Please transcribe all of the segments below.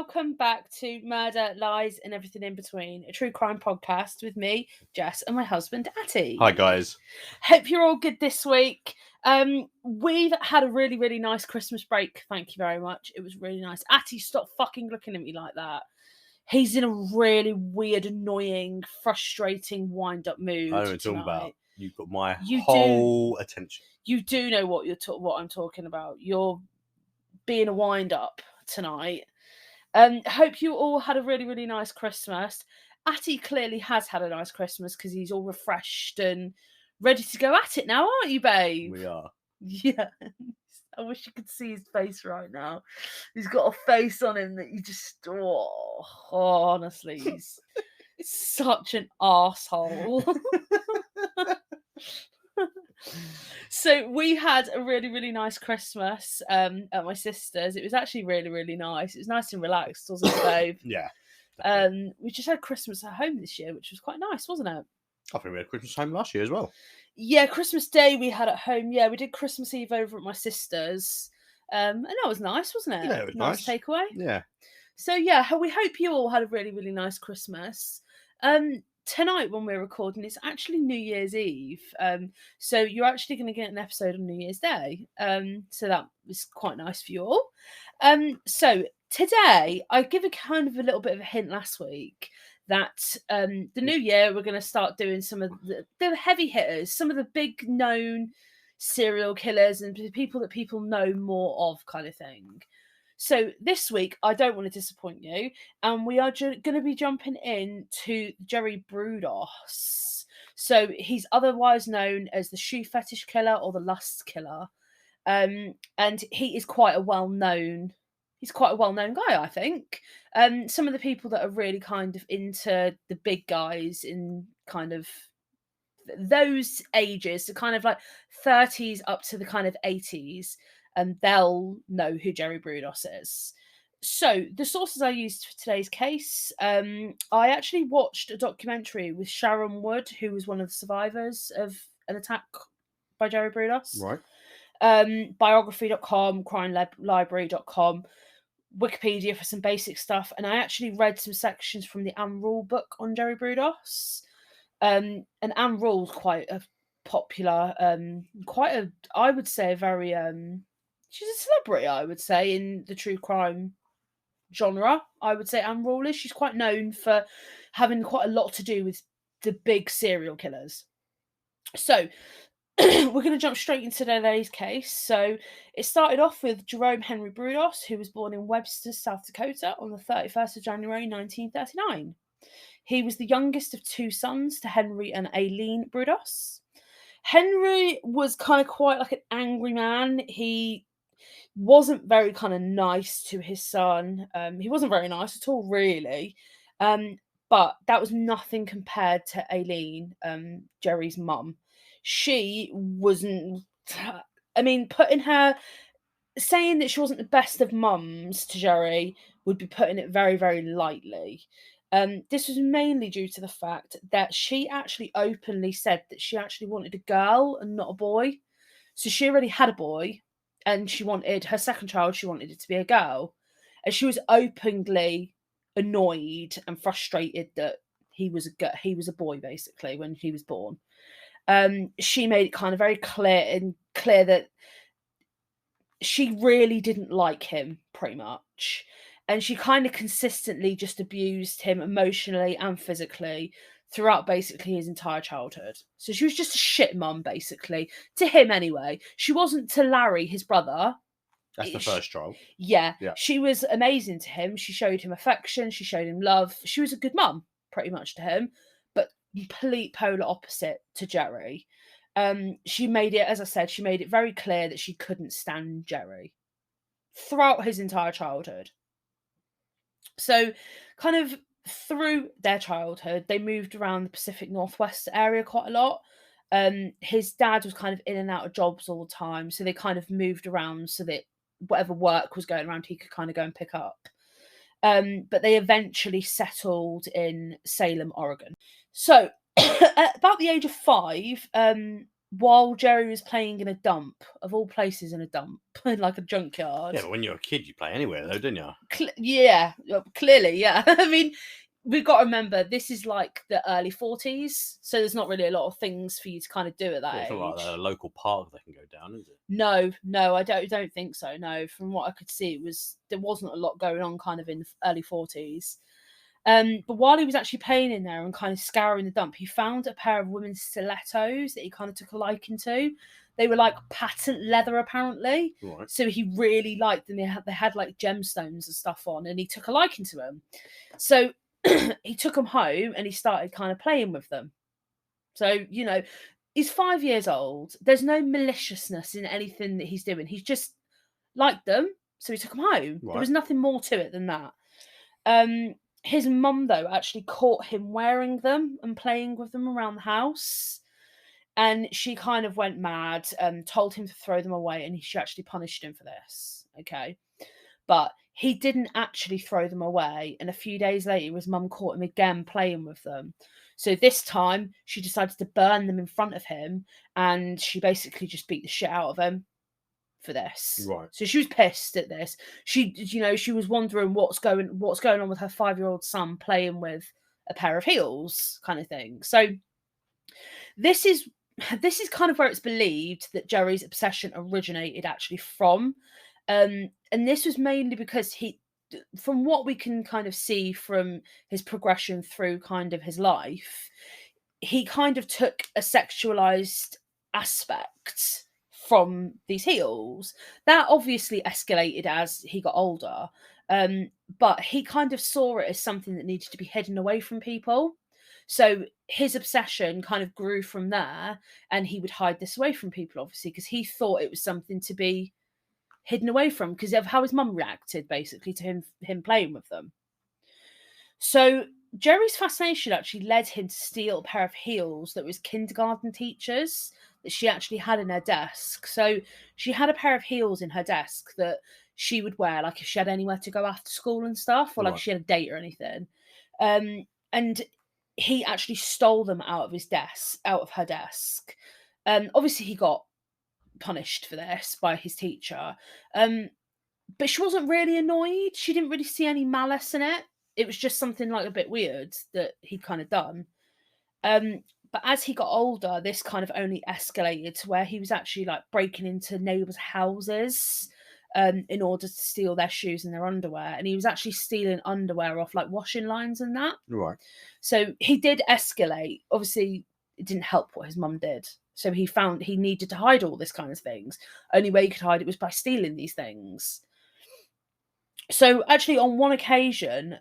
welcome back to Murder, Lies and Everything in Between, a true crime podcast with me, Jess, and my husband, Atty. Hi, guys. Hope you're all good this week. We've had a really, really nice Christmas break. Thank you very much. It was really nice. Atty, stop fucking looking at me like that. He's in a really weird, annoying, frustrating, wind-up mood. I know what you're talking about. You've got my whole attention. You do know what I'm talking about. You're being a wind-up tonight. Hope you all had a really, really nice Christmas. Atty clearly has had a nice Christmas because he's all refreshed and ready to go at it now, aren't you, babe? We are. Yeah. I wish you could see his face right now. He's got a face on him that you just, honestly, he's such an arsehole. So we had a really, really nice Christmas at my sister's. It was actually really, really nice. It was nice and relaxed, wasn't it, babe? Yeah. We just had Christmas at home this year, which was quite nice, wasn't it? I think we had Christmas home last year as well. Yeah, Christmas Day we had at home. Yeah, we did Christmas Eve over at my sister's. And that was nice, wasn't it? Yeah, it was nice. Takeaway. Yeah. So yeah, we hope you all had a really, really nice Christmas. Tonight when we're recording, it's actually New Year's Eve. So you're actually going to get an episode on New Year's Day. So that was quite nice for you all. So today, I give a kind of a little bit of a hint last week that the new year we're going to start doing some of the heavy hitters, some of the big known serial killers and people that people know more of, kind of thing. So this week, I don't want to disappoint you, and we are going to be jumping into Jerry Brudos. So he's otherwise known as the shoe fetish killer or the lust killer, and he is quite a well-known. He's quite a well-known guy, I think. Some of the people that are really kind of into the big guys in kind of those ages, so kind of like 30s up to the kind of 80s, and they'll know who Jerry Brudos is. So the sources I used for today's case, I actually watched a documentary with Sharon Wood, who was one of the survivors of an attack by Jerry Brudos. Right. Biography.com, crimelibrary.com, Wikipedia for some basic stuff, and I actually read some sections from the Anne Rule book on Jerry Brudos. And Anne Rule's quite a popular, I would say a very she's a celebrity, I would say, in the true crime genre. I would say Anne Rule is. She's quite known for having quite a lot to do with the big serial killers. So we're going to jump straight into today's case. So it started off with Jerome Henry Brudos, who was born in Webster, South Dakota on the 31st of January 1939. He was the youngest of two sons to Henry and Aileen Brudos. Henry was kind of quite like an angry man. He wasn't very kind of nice to his son. He wasn't very nice at all, really. But that was nothing compared to Aileen, Jerry's mum. She wasn't, saying that she wasn't the best of mums to Jerry would be putting it very, very lightly. This was mainly due to the fact that she actually openly said that she actually wanted a girl and not a boy. So she already had a boy, and she wanted her second child, she wanted it to be a girl. And she was openly annoyed and frustrated that he was a boy, basically, when he was born. She made it kind of very clear that she really didn't like him, pretty much. And she kind of consistently just abused him emotionally and physically throughout basically his entire childhood. So she was just a shit mum, basically. To him, anyway. She wasn't to Larry, his brother. That's the first child. Yeah. She was amazing to him. She showed him affection. She showed him love. She was a good mum, pretty much, to him. But complete polar opposite to Jerry. She made it, as I said, she made it very clear that she couldn't stand Jerry throughout his entire childhood. So, kind of through their childhood, they moved around the Pacific Northwest area quite a lot. His dad was kind of in and out of jobs all the time, so they kind of moved around so that whatever work was going around, he could kind of go and pick up. But they eventually settled in Salem, Oregon. So, at about the age of 5, while Jerry was playing in a dump, of all places, in a dump, like a junkyard. Yeah, but when you're a kid, you play anywhere, though, didn't you? Yeah, clearly, yeah. I mean, we've got to remember this is like the early 40s, so there's not really a lot of things for you to kind of do at that age. It's not like a local park they can go down, is it? No, I don't think so. No, from what I could see, there wasn't a lot going on kind of in the early 40s. But while he was actually playing in there and kind of scouring the dump, he found a pair of women's stilettos that he kind of took a liking to. They were like patent leather, apparently. Right. So he really liked them. They had like gemstones and stuff on, and he took a liking to them. So he took them home and he started kind of playing with them. So, he's 5 years old. There's no maliciousness in anything that he's doing. He's just liked them, so he took them home. Right. There was nothing more to it than that. His mum, though, actually caught him wearing them and playing with them around the house. And she kind of went mad and told him to throw them away, and she actually punished him for this. Okay. But he didn't actually throw them away. And a few days later, his mum caught him again playing with them. So this time, she decided to burn them in front of him, and she basically just beat the shit out of him for this. Right. So she was pissed at this. She was wondering what's going on with her 5-year-old son playing with a pair of heels, kind of thing. So this is kind of where it's believed that Jerry's obsession originated actually from. And this was mainly because from what we can kind of see from his progression through kind of his life, he kind of took a sexualized aspect from these heels. That obviously escalated as he got older, but he kind of saw it as something that needed to be hidden away from people. So his obsession kind of grew from there, and he would hide this away from people, obviously, because he thought it was something to be hidden away from because of how his mum reacted, basically, to him playing with them. So Jerry's fascination actually led him to steal a pair of heels that was kindergarten teachers that she actually had in her desk. So she had a pair of heels in her desk that she would wear, like if she had anywhere to go after school and stuff, or like if she had a date or anything. And he actually stole them out of her desk. Obviously, he got punished for this by his teacher. But she wasn't really annoyed. She didn't really see any malice in it. It was just something like a bit weird that he'd kind of done. But as he got older, this kind of only escalated to where he was actually like breaking into neighbours' houses in order to steal their shoes and their underwear. And he was actually stealing underwear off like washing lines and that. Right. So he did escalate. Obviously, it didn't help what his mum did. So he found he needed to hide all this kind of things. Only way he could hide it was by stealing these things. So actually, on one occasion,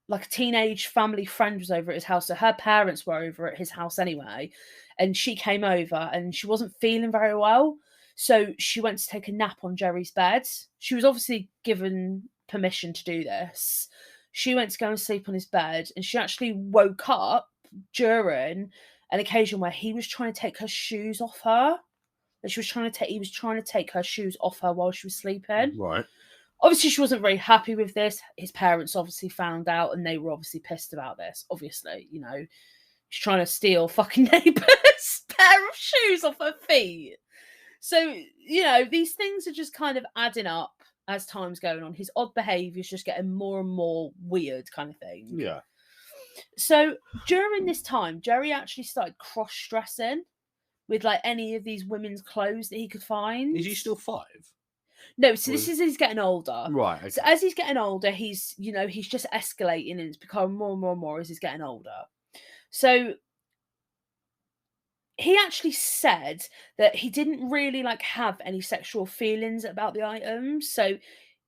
like a teenage family friend was over at his house. So her parents were over at his house anyway. And she came over and she wasn't feeling very well. So she went to take a nap on Jerry's bed. She was obviously given permission to do this. She went to go and sleep on his bed, and she actually woke up during an occasion where he was trying to take her shoes off her. That he was trying to take her shoes off her while she was sleeping. Right. Obviously, she wasn't very happy with this. His parents obviously found out, and they were obviously pissed about this. Obviously, she's trying to steal fucking neighbour's pair of shoes off her feet. So, these things are just kind of adding up as time's going on. His odd behaviour is just getting more and more weird, kind of thing. Yeah. So during this time, Jerry actually started cross-dressing with like any of these women's clothes that he could find. Is he still 5? No, so this is he's getting older. Right. Okay. So as he's getting older, he's just escalating, and it's becoming more and more and more as he's getting older. So he actually said that he didn't really like have any sexual feelings about the items. So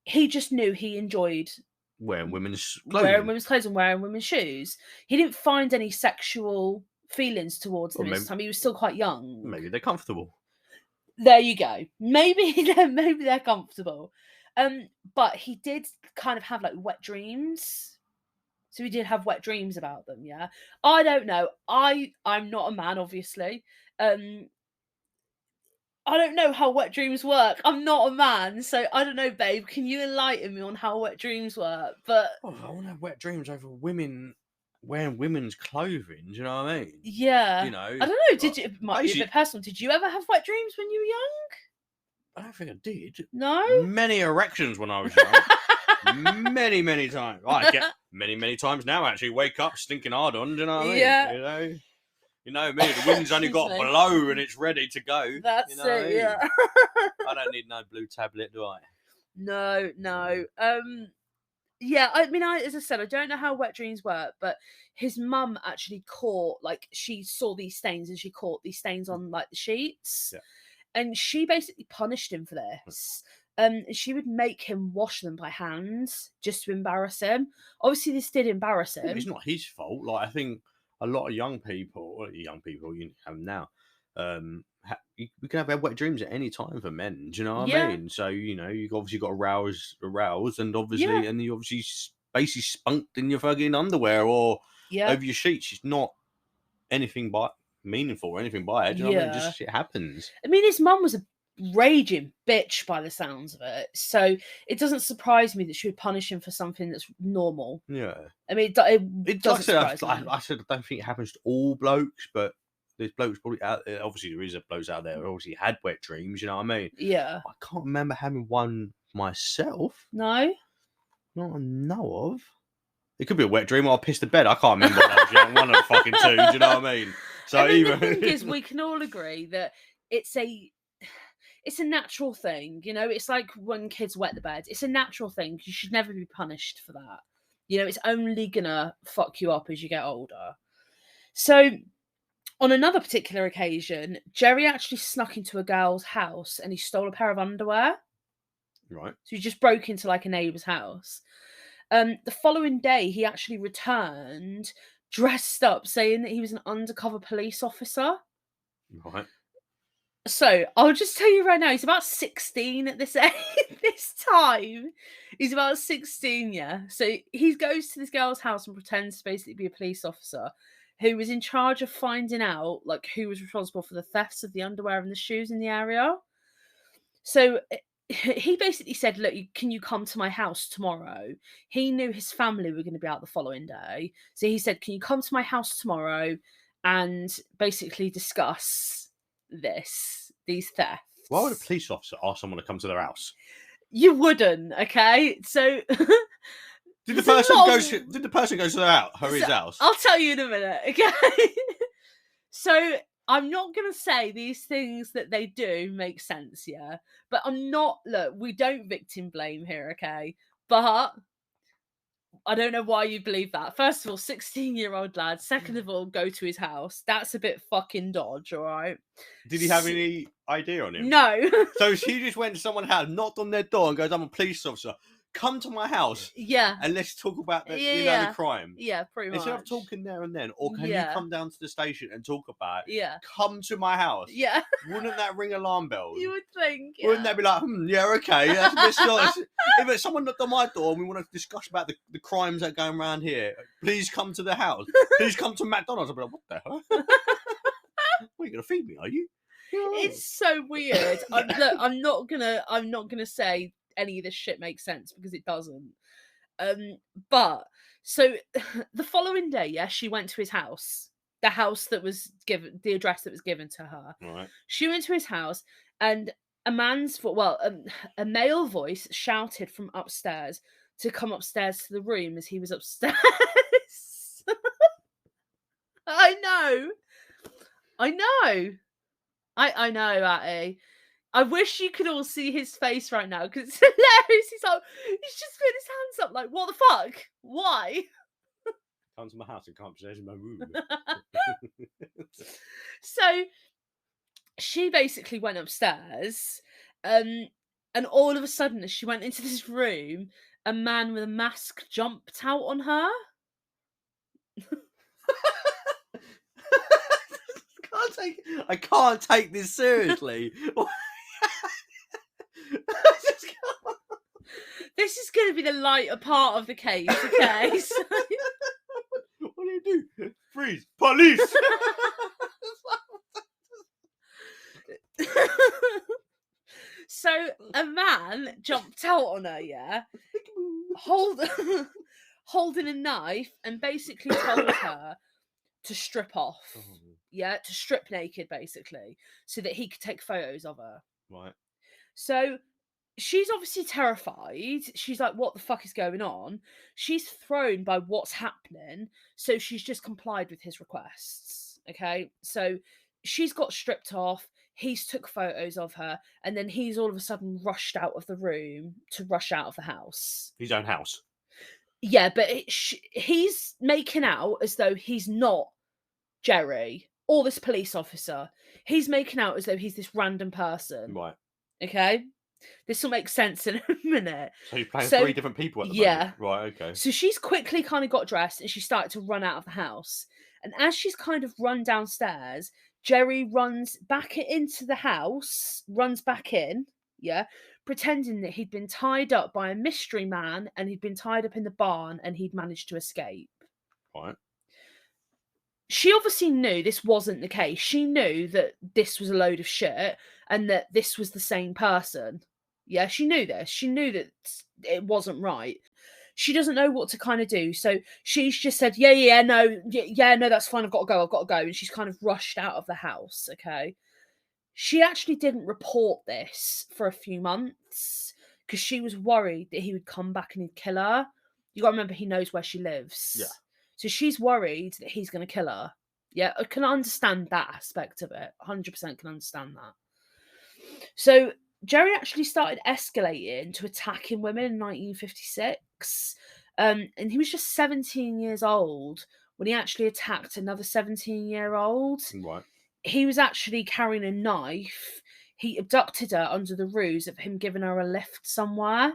he just knew he enjoyed wearing women's clothes and wearing women's shoes. He didn't find any sexual feelings towards them this time. He was still quite young. Maybe they're comfortable. There you go. Maybe they're comfortable. But he did kind of have like wet dreams. So he did have wet dreams about them, yeah. I don't know. I'm not a man, obviously. I don't know how wet dreams work. I'm not a man, so I don't know, babe. Can you enlighten me on how wet dreams work? But I want to have wet dreams over women wearing women's clothing. Do you know what I mean? Yeah. You know, I don't know. Did you? It might be a bit personal. Did you ever have wet dreams when you were young? I don't think I did. No. Many erections when I was young. many times. I get many times now. Actually, wake up stinking hard on. Do you know what I mean? Yeah. You know me. The wind's only got to blow and it's ready to go. That's it. Yeah. I don't need no blue tablet, do I? No. Yeah, I mean, as I said, I don't know how wet dreams work, but his mum actually caught, like, she saw these stains and she caught these stains on, like, the sheets. Yeah. And she basically punished him for this. She would make him wash them by hand just to embarrass him. Obviously, this did embarrass him. It's not his fault. Like, I think a lot of young people you have now, we can have wet dreams at any time for men. Do you know what I mean? So, you know, you've obviously got aroused, and obviously, and you obviously basically spunked in your fucking underwear or over your sheets. It's not anything but meaningful or anything by it. Do you know what I mean? Just shit happens. I mean, his mum was a raging bitch by the sounds of it, so it doesn't surprise me that she would punish him for something that's normal. Yeah, I mean, it doesn't surprise me. I said I don't think it happens to all blokes, but there's blokes probably out there. Obviously, there is blokes out there who obviously had wet dreams. You know what I mean? Yeah. I can't remember having one myself. No. Not I know of. It could be a wet dream or I pissed the bed. I can't remember when I was young. One of the fucking two. Do you know what I mean? So the thing is, we can all agree that it's a natural thing. You know, it's like when kids wet the bed. It's a natural thing. You should never be punished for that. You know, it's only gonna fuck you up as you get older. So, on another particular occasion, Jerry actually snuck into a girl's house and he stole a pair of underwear. Right. So he just broke into like a neighbour's house. The following day, he actually returned dressed up, saying that he was an undercover police officer. Right. So I'll just tell you right now, he's about 16 at this age, this time. He's about 16, yeah. So he goes to this girl's house and pretends to basically be a police officer who was in charge of finding out like who was responsible for the thefts of the underwear and the shoes in the area. So he basically said, look, can you come to my house tomorrow? He knew his family were going to be out the following day. So he said, can you come to my house tomorrow and basically discuss these thefts? Why would a police officer ask someone to come to their house? You wouldn't, okay? So did the person go to their house or his house? I'll tell you in a minute, okay? So I'm not going to say these things that they do make sense, yeah? But look, we don't victim blame here, okay? But I don't know why you believe that. First of all, 16-year-old lad. Second of all, go to his house. That's a bit fucking dodge, all right? Did he have any idea on him? No. So he just went to someone's house, knocked on their door and goes, I'm a police officer. Come to my house. Yeah. And let's talk about the crime. Yeah, pretty much. Instead of talking there and then, or can you come down to the station and talk about it? Yeah. Come to my house. Yeah. Wouldn't that ring alarm bells? You would think, yeah. Wouldn't that be like, yeah, okay, that's a bit nice. If someone knocked on my door and we want to discuss about the crimes that are going around here, please come to the house. Please come to McDonald's. I'll be like, what the hell? What, are you going to feed me, are you? It's so weird. Look, I'm not gonna say any of this shit makes sense because it doesn't. But so the following day, yeah, she went to his house, the house that was given, the address that was given to her. Right. She went to his house, and a male voice shouted from upstairs to come upstairs to the room as he was upstairs. I know, Atty. I wish you could all see his face right now because it's hilarious. He's just put his hands up like, what the fuck? Why? Come to my house and can't possess my room. So she basically went upstairs, and all of a sudden, as she went into this room, a man with a mask jumped out on her. I can't take this seriously. This is going to be the lighter part of the case, okay? So... What do? Freeze! Police! So a man jumped out on her, yeah, holding a knife, and basically told her to strip off. Yeah, to strip naked, basically, so that he could take photos of her. Right. So she's obviously terrified. She's like, what the fuck is going on? She's thrown by what's happening. So she's just complied with his requests. Okay. So she's got stripped off. He's took photos of her. And then he's all of a sudden rushed out of the room to rush out of the house. His own house. Yeah, but he's making out as though he's not Jerry or this police officer. He's making out as though he's this random person. Right. Okay. This will make sense in a minute. So you're playing 3 different people at the moment? Right, okay. So she's quickly kind of got dressed and she started to run out of the house. And as she's kind of run downstairs, Jerry runs back into the house, runs back in, pretending that he'd been tied up by a mystery man and he'd been tied up in the barn and he'd managed to escape. Right. She obviously knew this wasn't the case. She knew that this was a load of shit and that this was the same person. Yeah, she knew this. She knew that it wasn't right. She doesn't know what to kind of do. So she's just said, no, that's fine. I've got to go. And she's kind of rushed out of the house. Okay. She actually didn't report this for a few months because she was worried that he would come back and he'd kill her. You got to remember, he knows where she lives. Yeah. So she's worried that he's going to kill her. Yeah, I can understand that aspect of it. 100% can understand that. So Jerry actually started escalating to attacking women in 1956. And he was just 17 years old when he actually attacked another 17-year-old. Right. He was actually carrying a knife. He abducted her under the ruse of him giving her a lift somewhere.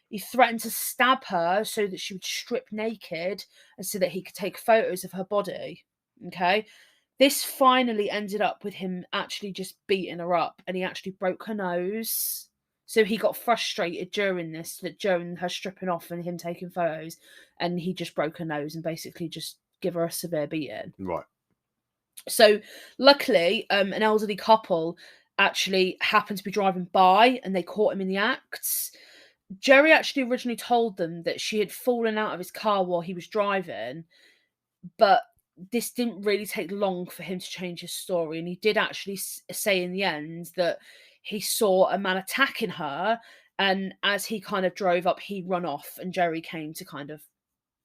He threatened to stab her so that she would strip naked and so that he could take photos of her body. Okay. This finally ended up with him actually just beating her up, and he actually broke her nose. So he got frustrated during her stripping off and him taking photos, and he just broke her nose and basically just give her a severe beating. Right. So luckily, an elderly couple actually happened to be driving by and they caught him in the act. Jerry actually originally told them that she had fallen out of his car while he was driving, but this didn't really take long for him to change his story. And he did actually say in the end that he saw a man attacking her, and as he kind of drove up, he run off, and Jerry came to kind of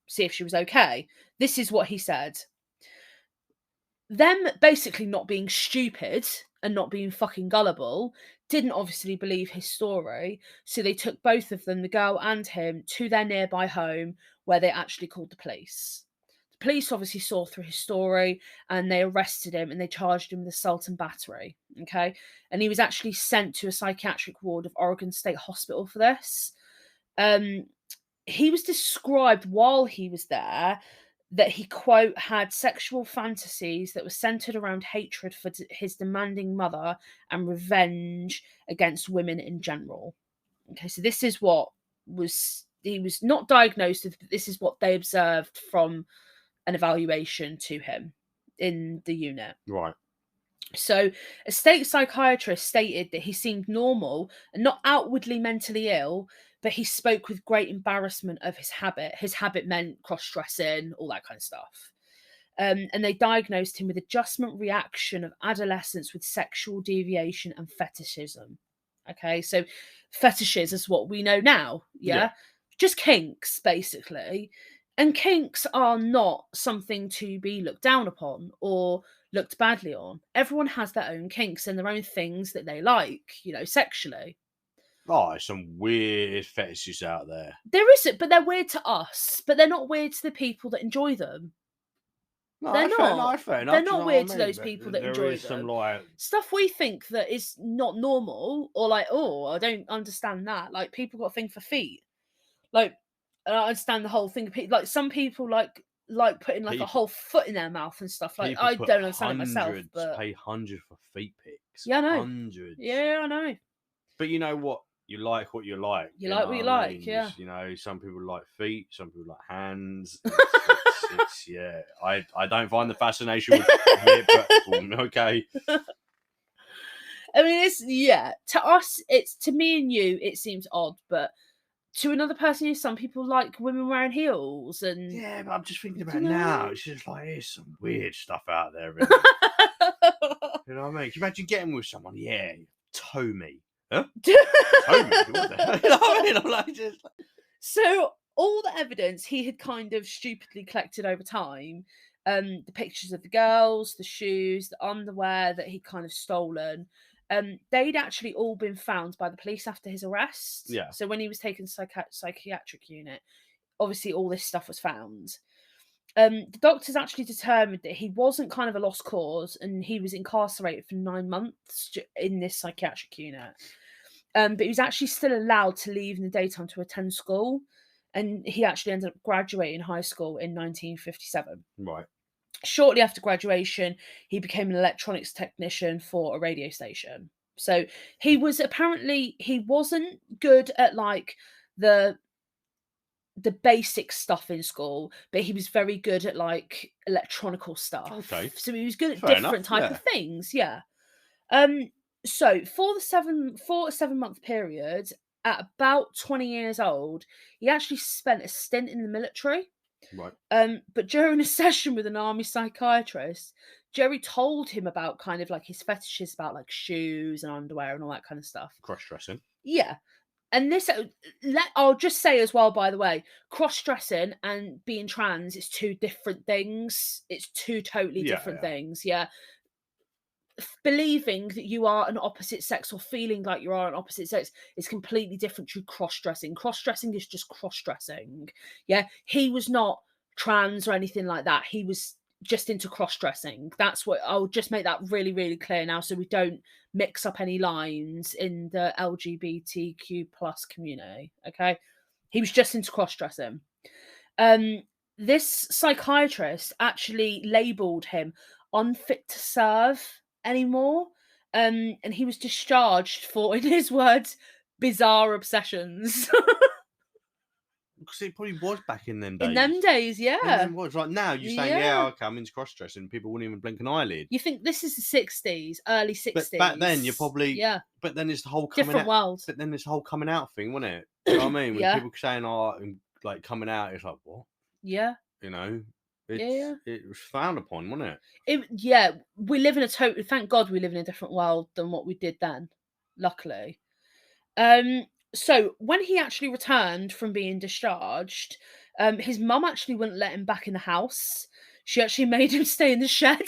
see if she was okay. This is what he said. Them basically not being stupid and not being fucking gullible didn't obviously believe his story, so they took both of them, the girl and him, to their nearby home where they actually called the police. The police obviously saw through his story and they arrested him and they charged him with assault and battery. Okay. And he was actually sent to a psychiatric ward of Oregon State Hospital for this. He was described while he was there that he, quote, had sexual fantasies that were centered around hatred for his demanding mother and revenge against women in general. Okay, so this is what he was not diagnosed with, but this is what they observed from an evaluation to him in the unit. Right. So a state psychiatrist stated that he seemed normal and not outwardly mentally ill, but he spoke with great embarrassment of his habit. His habit meant cross-dressing, all that kind of stuff. And they diagnosed him with adjustment reaction of adolescence with sexual deviation and fetishism. Okay, so fetishes is what we know now, yeah? Just kinks, basically. And kinks are not something to be looked down upon or looked badly on. Everyone has their own kinks and their own things that they like, sexually. Oh, there's some weird fetishes out there. There isn't, but they're weird to us. But they're not weird to the people that enjoy them. No, they're not. Fair enough. They're not weird to those people that enjoy them. There is some stuff we think that is not normal, or like, oh, I don't understand that. Like, people got a thing for feet. Like, I don't understand the whole thing. Like, some people like putting like a whole foot in their mouth and stuff. Like, I don't understand it myself. But pay hundreds for feet pics. Yeah, I know. Hundreds. Yeah, I know. But you know what? You like what you like. You like what you like, yeah. Some people like feet, some people like hands. Yeah. I don't find the fascination with it, but okay. I mean, to us, to me and you, it seems odd, but to another person, some people like women wearing heels, and Yeah, but I'm just thinking about you know? now. It's just like there's some weird stuff out there. Isn't it? You know what I mean? Can you imagine getting with someone? Yeah, tow me. Huh? Tow me? What the hell? You know what I mean? I'm like, just... So all the evidence he had kind of stupidly collected over time, the pictures of the girls, the shoes, the underwear that he'd kind of stolen, they'd actually all been found by the police after his arrest. Yeah. So when he was taken to psychiatric unit, obviously all this stuff was found. The doctors actually determined that he wasn't kind of a lost cause, and he was incarcerated for 9 months in this psychiatric unit. But he was actually still allowed to leave in the daytime to attend school, and he actually ended up graduating high school in 1957. Right. Shortly after graduation, he became an electronics technician for a radio station. So he wasn't good at like the basic stuff in school, but he was very good at like electronical stuff. Okay. So he was good at Fair different enough, type of things. Yeah. So for a 7 month period, at about 20 years old, he actually spent a stint in the military. Right. But during a session with an army psychiatrist, Jerry told him about kind of like his fetishes about like shoes and underwear and all that kind of stuff. Cross-dressing. Yeah. And this, I'll just say as well, by the way, cross-dressing and being trans is two different things. It's two totally different things. Yeah. Believing that you are an opposite sex or feeling like you are an opposite sex is completely different to cross-dressing. Cross-dressing is just cross-dressing. Yeah. He was not trans or anything like that. He was just into cross-dressing. That's what I'll just make that really, really clear now, so we don't mix up any lines in the LGBTQ plus community. Okay. He was just into cross-dressing. This psychiatrist actually labeled him unfit to serve anymore. And he was discharged for, in his words, bizarre obsessions. Because it probably was back in them days. In them days, yeah. In them was like now you're saying, okay, I'm into cross-dressing. People wouldn't even blink an eyelid. You think this is the 60s, early 60s. But back then, you're probably But then there's the whole coming different out. world. But then this whole coming out thing, wasn't it? Do you know what I mean? When people saying, like coming out, it's like what? Yeah. You know, it was frowned upon, wasn't it? We live in thank God we live in a different world than what we did then, luckily. So when he actually returned from being discharged, his mum actually wouldn't let him back in the house. She actually made him stay in the shed.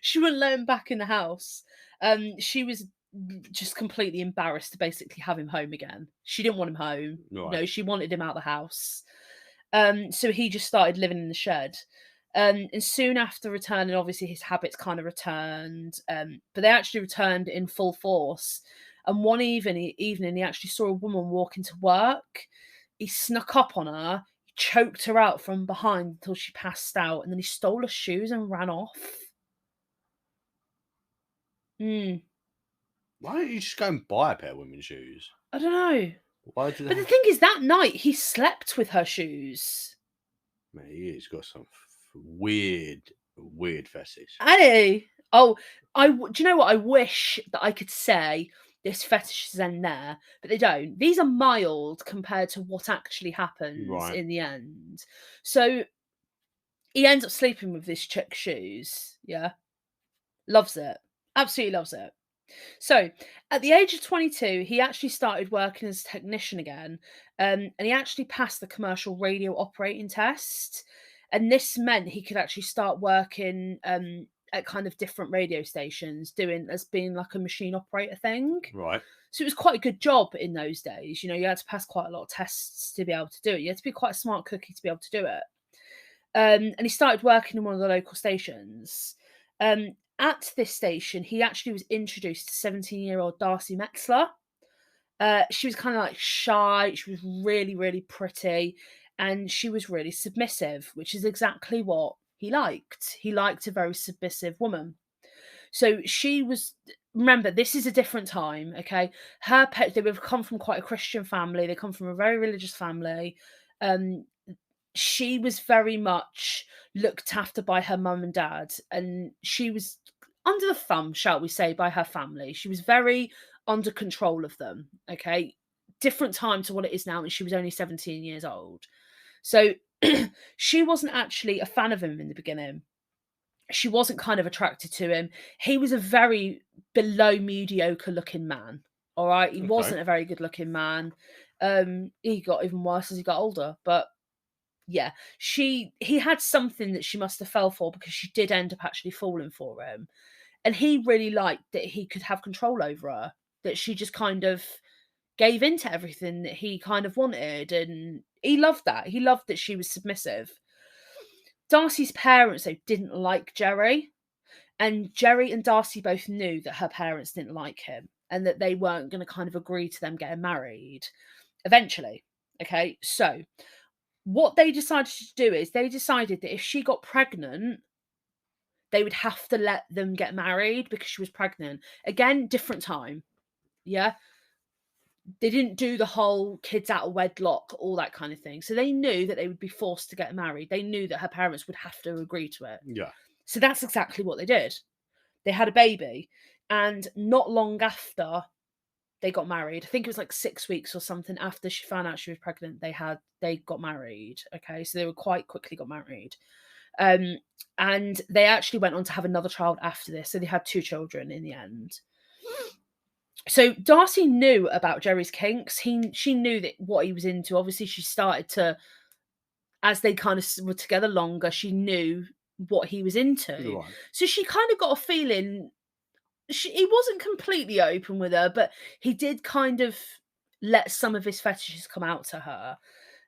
She wouldn't let him back in the house. She was just completely embarrassed to basically have him home again. She didn't want him home. Right. No, she wanted him out of the house. So he just started living in the shed. And soon after returning, obviously his habits kind of returned, but they actually returned in full force. And one evening, he actually saw a woman walk into work. He snuck up on her, he choked her out from behind until she passed out, and then he stole her shoes and ran off. Why don't you just go and buy a pair of women's shoes? I don't know. Why do But the thing is, that night he slept with her shoes. Man, he's got some weird fetish. Had he? Oh, do you know what? I wish that I could say this fetish is in there, but they don't. These are mild compared to what actually happens in the end. So he ends up sleeping with this chick's shoes. Yeah. Loves it. Absolutely loves it. So at the age of 22, he actually started working as a technician again. And he actually passed the commercial radio operating test. And this meant he could actually start working at kind of different radio stations, being like a machine operator thing. Right. So it was quite a good job in those days. You know, you had to pass quite a lot of tests to be able to do it. You had to be quite a smart cookie to be able to do it. And he started working in one of the local stations. At this station, he actually was introduced to 17-year-old Darcy Metzler. She was kind of like shy. She was really, really pretty. And she was really submissive, which is exactly what he liked. He liked a very submissive woman. So she was, remember, this is a different time, okay? They would have come from quite a Christian family. They come from a very religious family. She was very much looked after by her mum and dad. And she was under the thumb, shall we say, by her family. She was very under control of them, okay? different time to what it is now, and she was only 17 years old. So she wasn't actually a fan of him in the beginning. She wasn't kind of attracted to him. He was a very below mediocre looking man. All right. He wasn't a very good looking man. He got even worse as he got older. But yeah, he had something that she must have fell for, because she did end up actually falling for him. And he really liked that he could have control over her, that she just kind of gave into everything that he kind of wanted. And he loved that. He loved that she was submissive. Darcy's parents, though, didn't like Jerry. And Jerry and Darcy both knew that her parents didn't like him, and that they weren't going to kind of agree to them getting married eventually. Okay, so what they decided to do is they decided that if she got pregnant, they would have to let them get married because she was pregnant. Again, different time. Yeah. They didn't do the whole kids out of wedlock, all that kind of thing. So they knew that they would be forced to get married. They knew that her parents would have to agree to it. Yeah. So that's exactly what they did. They had a baby, and not long after they got married, I think it was like 6 weeks or something after she found out she was pregnant, they got married. Okay, so they were quite quickly got married. And they actually went on to have another child after this. So they had 2 children in the end. So Darcy knew about Jerry's kinks. She knew that what he was into. Obviously, she started to, as they kind of were together longer, she knew what he was into. Right. So she kind of got a feeling he wasn't completely open with her, but he did kind of let some of his fetishes come out to her.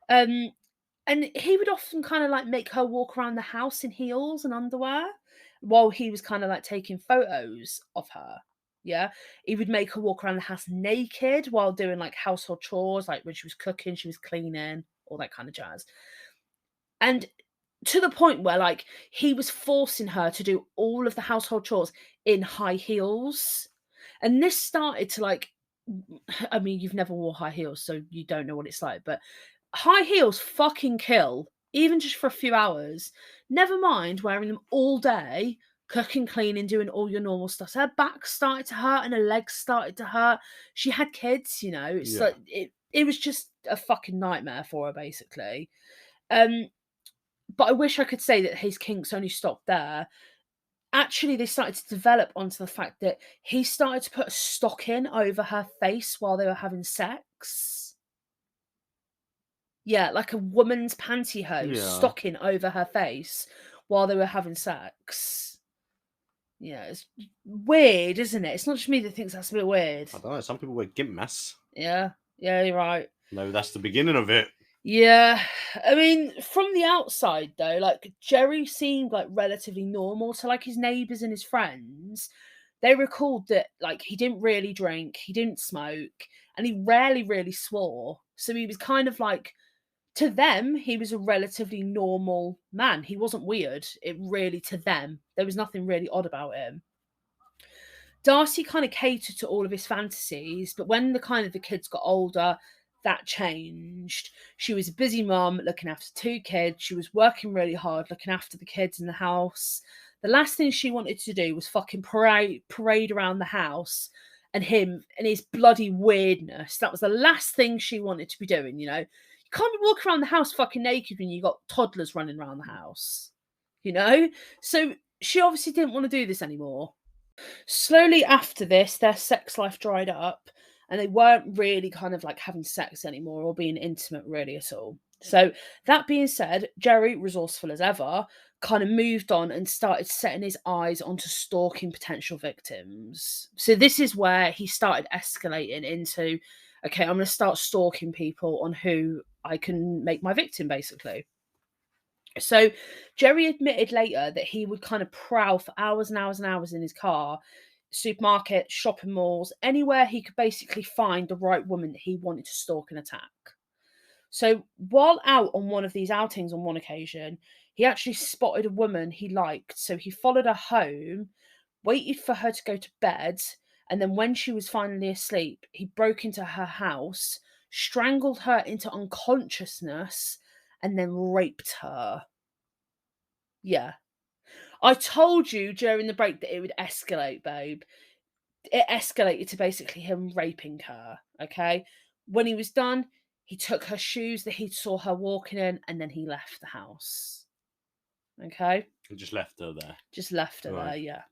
And he would often kind of like make her walk around the house in heels and underwear while he was kind of like taking photos of her. Yeah. He would make her walk around the house naked while doing like household chores, like when she was cooking, she was cleaning, all that kind of jazz. And to the point where like he was forcing her to do all of the household chores in high heels. And this started to like, I mean, you've never wore high heels, so you don't know what it's like, but high heels fucking kill, even just for a few hours. Never mind wearing them all day, cooking, cleaning, doing all your normal stuff. So her back started to hurt and her legs started to hurt. She had kids, you know. It's like it was just a fucking nightmare for her, basically. But I wish I could say that his kinks only stopped there. Actually, they started to develop onto the fact that he started to put a stocking over her face while they were having sex. Yeah, like a woman's pantyhose stocking over her face while they were having sex. Yeah, it's weird, isn't it? It's not just me that thinks that's a bit weird. I don't know. Some people wear gimp masks. Yeah, you're right. No, that's the beginning of it. Yeah, I mean, from the outside though, like Jerry seemed like relatively normal to like his neighbours and his friends. They recalled that like he didn't really drink, he didn't smoke, and he rarely really swore. So he was kind of like, to them, he was a relatively normal man. He wasn't weird. It really, to them, there was nothing really odd about him. Darcy kind of catered to all of his fantasies, but when the kids got older, that changed. She was a busy mum looking after 2 kids. She was working really hard looking after the kids in the house. The last thing she wanted to do was fucking parade around the house and him and his bloody weirdness. That was the last thing she wanted to be doing, you know. You can't be walking around the house fucking naked when you got toddlers running around the house, you know? So she obviously didn't want to do this anymore. Slowly after this, their sex life dried up and they weren't really kind of like having sex anymore or being intimate really at all. So that being said, Jerry, resourceful as ever, kind of moved on and started setting his eyes onto stalking potential victims. So this is where he started escalating into, okay, I'm going to start stalking people on who I can make my victim, basically. So Jerry admitted later that he would kind of prowl for hours and hours and hours in his car, supermarkets, shopping malls, anywhere he could basically find the right woman that he wanted to stalk and attack. So while out on one of these outings on one occasion, he actually spotted a woman he liked. So he followed her home, waited for her to go to bed, and then when she was finally asleep, he broke into her house, strangled her into unconsciousness, and then raped her. Yeah. I told you during the break that it would escalate, babe. It escalated to basically him raping her, okay? When he was done, he took her shoes that he saw her walking in, and then he left the house. Okay? And just left her there. Just left her there, Right. yeah.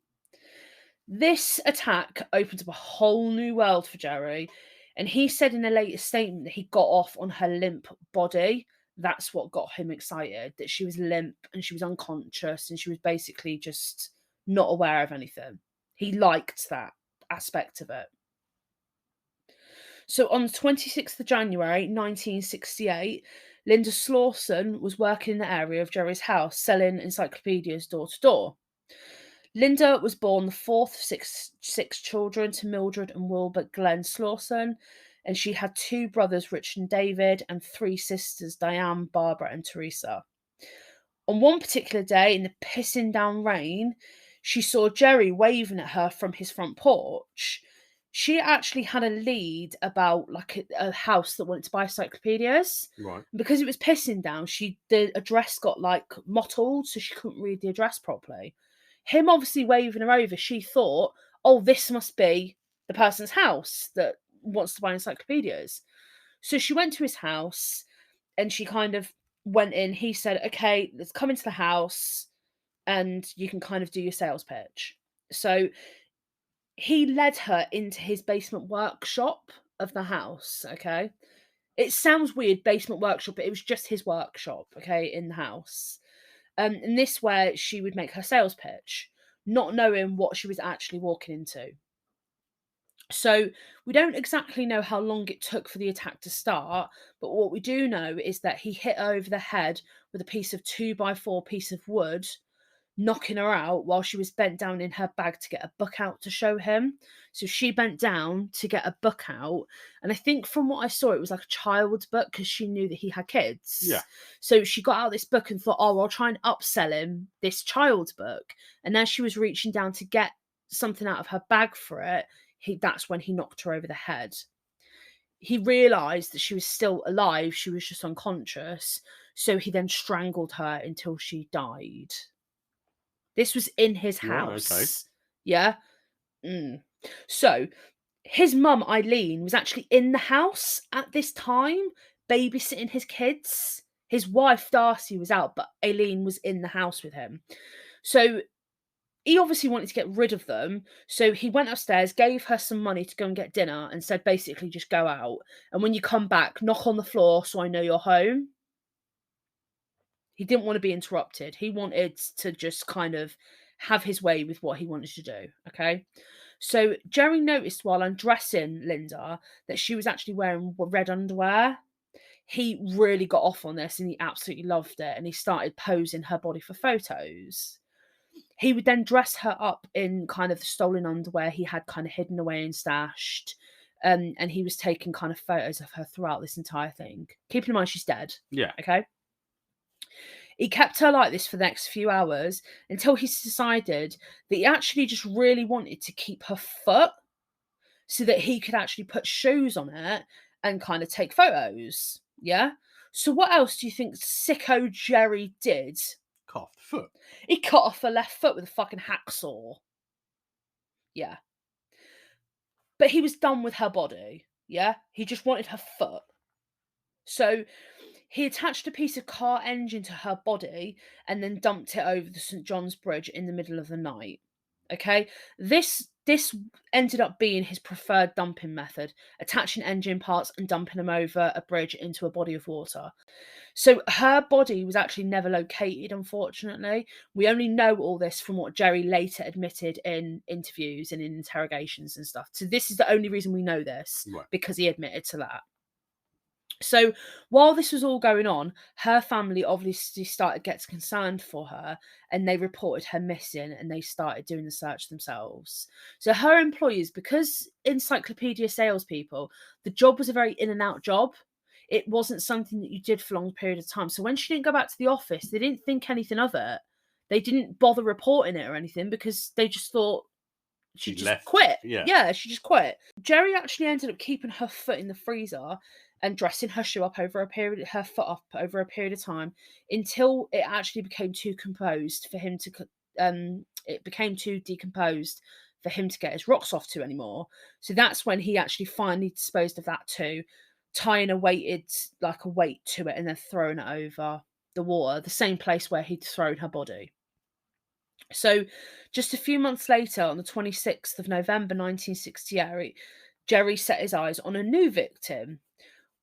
This attack opened up a whole new world for Jerry, and he said in a later statement that he got off on her limp body. That's what got him excited, that she was limp and she was unconscious and she was basically just not aware of anything. He liked that aspect of it. So on the 26th of January 1968, Linda Slauson was working in the area of Jerry's house selling encyclopedias door to door. Linda was born the fourth of six children to Mildred and Wilbert Glenn Slauson, and she had two brothers, Richard and David, and three sisters, Diane, Barbara, and Teresa. On one particular day, in the pissing down rain, she saw Jerry waving at her from his front porch. She actually had a lead about like a house that wanted to buy encyclopedias. Right. Because it was pissing down, the address got like mottled, so she couldn't read the address properly. Him obviously waving her over, she thought, oh, this must be the person's house that wants to buy encyclopedias. So she went to his house and she kind of went in. He said, okay, let's come into the house and you can kind of do your sales pitch. So he led her into his basement workshop of the house, okay? It sounds weird, basement workshop, but it was just his workshop, okay, in the house. And this where she would make her sales pitch, not knowing what she was actually walking into. So we don't exactly know how long it took for the attack to start, but what we do know is that he hit her over the head with a piece of 2x4 piece of wood, knocking her out while she was bent down in her bag to get a book out to show him. So she bent down to get a book out, and I think from what I saw, it was like a child's book because she knew that he had kids. Yeah. So she got out this book and thought, oh, I'll try and upsell him this child's book. And as she was reaching down to get something out of her bag for it, that's when he knocked her over the head. He realised that she was still alive, she was just unconscious, so he then strangled her until she died. This was in his house. Right, okay. Yeah. So his mum, Eileen, was actually in the house at this time, babysitting his kids. His wife, Darcy, was out, but Eileen was in the house with him. So he obviously wanted to get rid of them. So he went upstairs, gave her some money to go and get dinner, and said basically just go out. And when you come back, knock on the floor so I know you're home. He didn't want to be interrupted. He wanted to just kind of have his way with what he wanted to do, okay? So Jerry noticed while undressing Linda that she was actually wearing red underwear. He really got off on this and he absolutely loved it, and he started posing her body for photos. He would then dress her up in kind of the stolen underwear he had kind of hidden away and stashed, and he was taking kind of photos of her throughout this entire thing. Keeping in mind she's dead. Yeah. Okay? He kept her like this for the next few hours until he decided that he actually just really wanted to keep her foot so that he could actually put shoes on it and kind of take photos. Yeah? So what else do you think sicko Jerry did? Cut off the foot. He cut off her left foot with a fucking hacksaw. Yeah. But he was done with her body. Yeah? He just wanted her foot. So he attached a piece of car engine to her body and then dumped it over the St. John's Bridge in the middle of the night. Okay? This ended up being his preferred dumping method, attaching engine parts and dumping them over a bridge into a body of water. So her body was actually never located, unfortunately. We only know all this from what Jerry later admitted in interviews and in interrogations and stuff. So this is the only reason we know this, Right. because he admitted to that. So while this was all going on, her family obviously started getting concerned for her, and they reported her missing and they started doing the search themselves. So her employers, because encyclopedia salespeople, the job was a very in and out job. It wasn't something that you did for a long period of time. So when she didn't go back to the office, they didn't think anything of it. They didn't bother reporting it or anything because they just thought she just left. quit. Yeah. She just quit. Jerry actually ended up keeping her foot in the freezer and dressing her foot up over a period of time until it actually became too decomposed for him to get his rocks off to anymore. So that's when he actually finally disposed of that too, tying a weight to it and then throwing it over the water, the same place where he'd thrown her body. So just a few months later, on the 26th of November 1968, Jerry set his eyes on a new victim.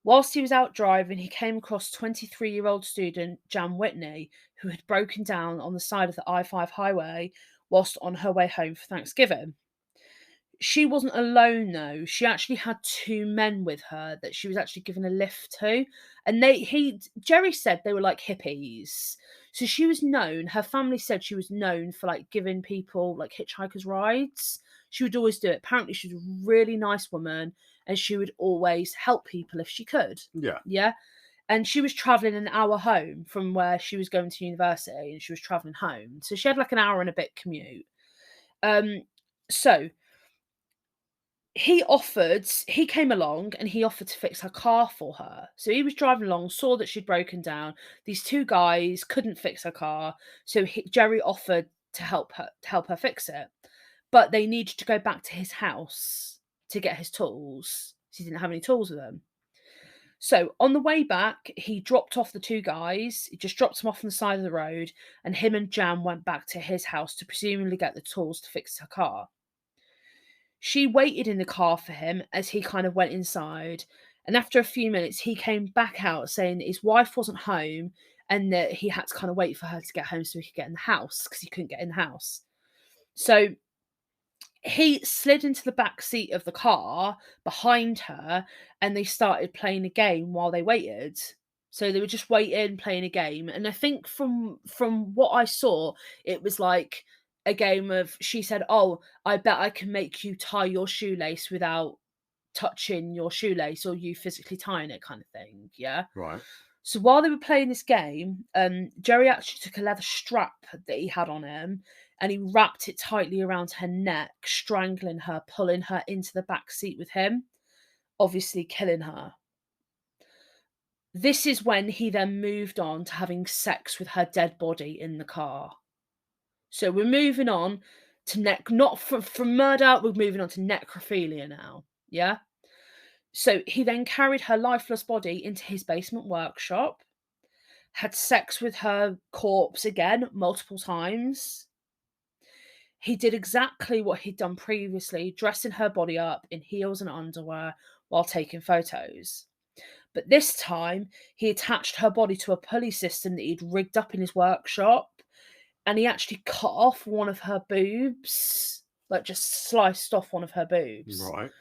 Whilst he was out driving, he came across 23-year-old student Jan Whitney, who had broken down on the side of the I-5 highway whilst on her way home for Thanksgiving. She wasn't alone, though. She actually had two men with her that she was actually given a lift to. And Jerry said they were like hippies. So she was known, her family said she was known for like giving people like hitchhikers rides. She would always do it. Apparently she was a really nice woman and she would always help people if she could. Yeah. Yeah. And she was travelling an hour home from where she was going to university, and she was travelling home. So she had like an hour and a bit commute. So he came along and he offered to fix her car for her. So he was driving along, saw that she'd broken down. These two guys couldn't fix her car. So Jerry offered to help her fix it. But they needed to go back to his house to get his tools. He didn't have any tools with him. So on the way back, he dropped off the two guys. He just dropped them off on the side of the road, and him and Jan went back to his house to presumably get the tools to fix her car. She waited in the car for him as he kind of went inside, and after a few minutes, he came back out saying that his wife wasn't home and that he had to kind of wait for her to get home so he could get in the house because he couldn't get in the house. So he slid into the back seat of the car behind her and they started playing a game while they waited. So they were just waiting, playing a game. And I think from what I saw, it was like a game of, she said, "Oh, I bet I can make you tie your shoelace without touching your shoelace or you physically tying it," kind of thing. Yeah. Right. So while they were playing this game, Jerry actually took a leather strap that he had on him and he wrapped it tightly around her neck, strangling her, pulling her into the back seat with him, obviously killing her. This is when he then moved on to having sex with her dead body in the car. So we're moving on to not from murder, we're moving on to necrophilia now. Yeah? So he then carried her lifeless body into his basement workshop, had sex with her corpse again multiple times. He did exactly what he'd done previously, dressing her body up in heels and underwear while taking photos. But this time, he attached her body to a pulley system that he'd rigged up in his workshop, and he actually cut off one of her boobs, like just sliced off one of her boobs. Right.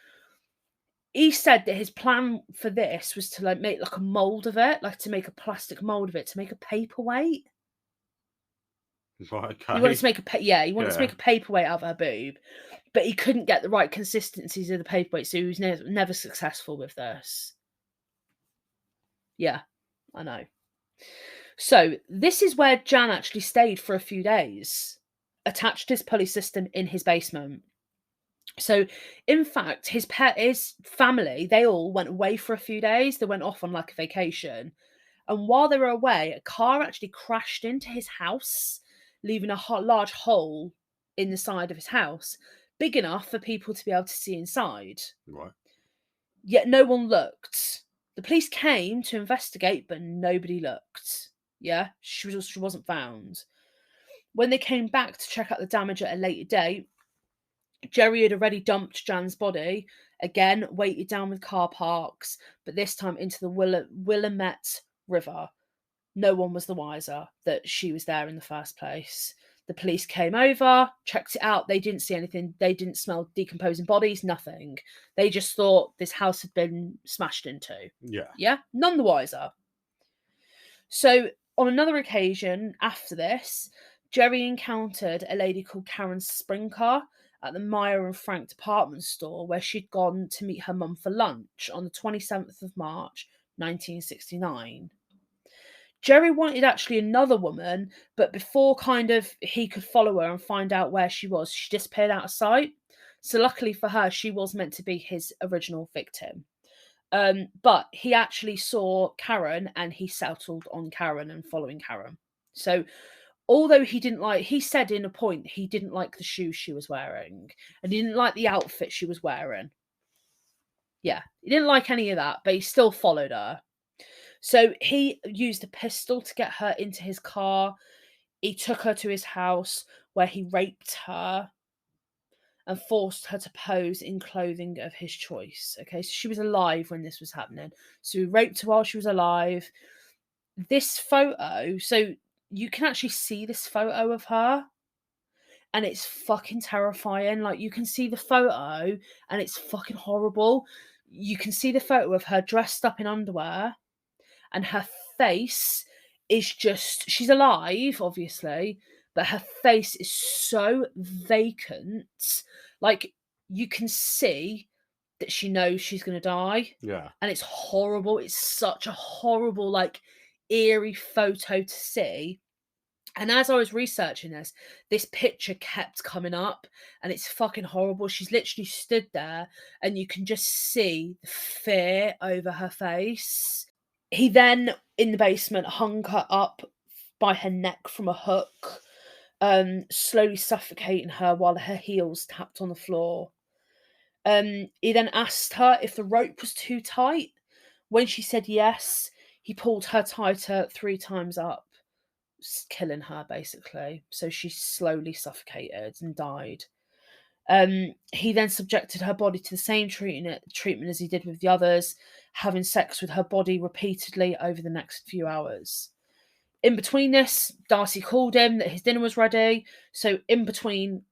He said that his plan for this was to like make like a mold of it, like to make a plastic mold of it, to make a paperweight. Right, okay. He wanted to make he wanted to make a paperweight out of her boob, but he couldn't get the right consistencies of the paperweight, so he was never successful with this. Yeah, I know. So this is where Jan actually stayed for a few days, attached his pulley system in his basement. So, in fact, his family, they all went away for a few days. They went off on like a vacation. And while they were away, a car actually crashed into his house, leaving a large hole in the side of his house, big enough for people to be able to see inside. Right. Yet no one looked. The police came to investigate, but nobody looked. Yeah, she wasn't found. When they came back to check out the damage at a later date, Jerry had already dumped Jan's body, again weighted down with car parks, but this time into the Willamette River. No one was the wiser that she was there in the first place. The police came over, checked it out. They didn't see anything. They didn't smell decomposing bodies, nothing. They just thought this house had been smashed into. Yeah. Yeah? None the wiser. So, on another occasion after this, Jerry encountered a lady called Karen Sprinker at the Meyer and Frank department store where she'd gone to meet her mum for lunch on the 27th of March, 1969. Jerry wanted actually another woman, but before he could follow her and find out where she was, she disappeared out of sight. So luckily for her, she was meant to be his original victim. But he actually saw Karen and he settled on Karen and following Karen. So although he said in a point he didn't like the shoes she was wearing and he didn't like the outfit she was wearing. Yeah, he didn't like any of that, but he still followed her. So he used a pistol to get her into his car. He took her to his house where he raped her and forced her to pose in clothing of his choice. Okay, so she was alive when this was happening. So he raped her while she was alive. This photo, so you can actually see this photo of her, and it's fucking terrifying. Like, you can see the photo and it's fucking horrible. You can see the photo of her dressed up in underwear, and her face is just, she's alive, obviously, but her face is so vacant. Like, you can see that she knows she's going to die. Yeah. And it's horrible. It's such a horrible, like, eerie photo to see. And as I was researching this picture kept coming up, and it's fucking horrible. She's literally stood there and you can just see the fear over her face. He then, in the basement, hung her up by her neck from a hook, slowly suffocating her while her heels tapped on the floor. He then asked her if the rope was too tight. When she said yes, he pulled her tighter 3 times up, killing her, basically. So she slowly suffocated and died. He then subjected her body to the same treatment as he did with the others, having sex with her body repeatedly over the next few hours. In between this, Darcy called him that his dinner was ready. So in between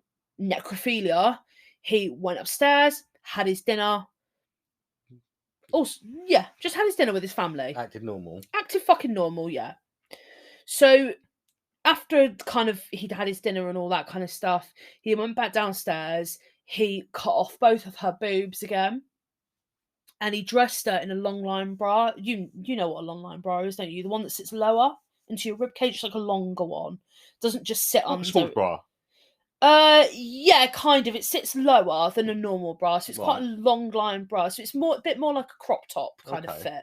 necrophilia, he went upstairs, had his dinner. Also, yeah, just had his dinner with his family. Acted normal. Acted fucking normal, yeah. So after kind of he'd had his dinner and all that kind of stuff, he went back downstairs. He cut off both of her boobs again, and he dressed her in a long line bra. You know what a long line bra is, don't you? The one that sits lower into your rib cage, like a longer one. Doesn't just sit Like under. a sports bra. Yeah, kind of. It sits lower than a normal bra, so it's quite a long line bra. So it's a bit more like a crop top kind of fit.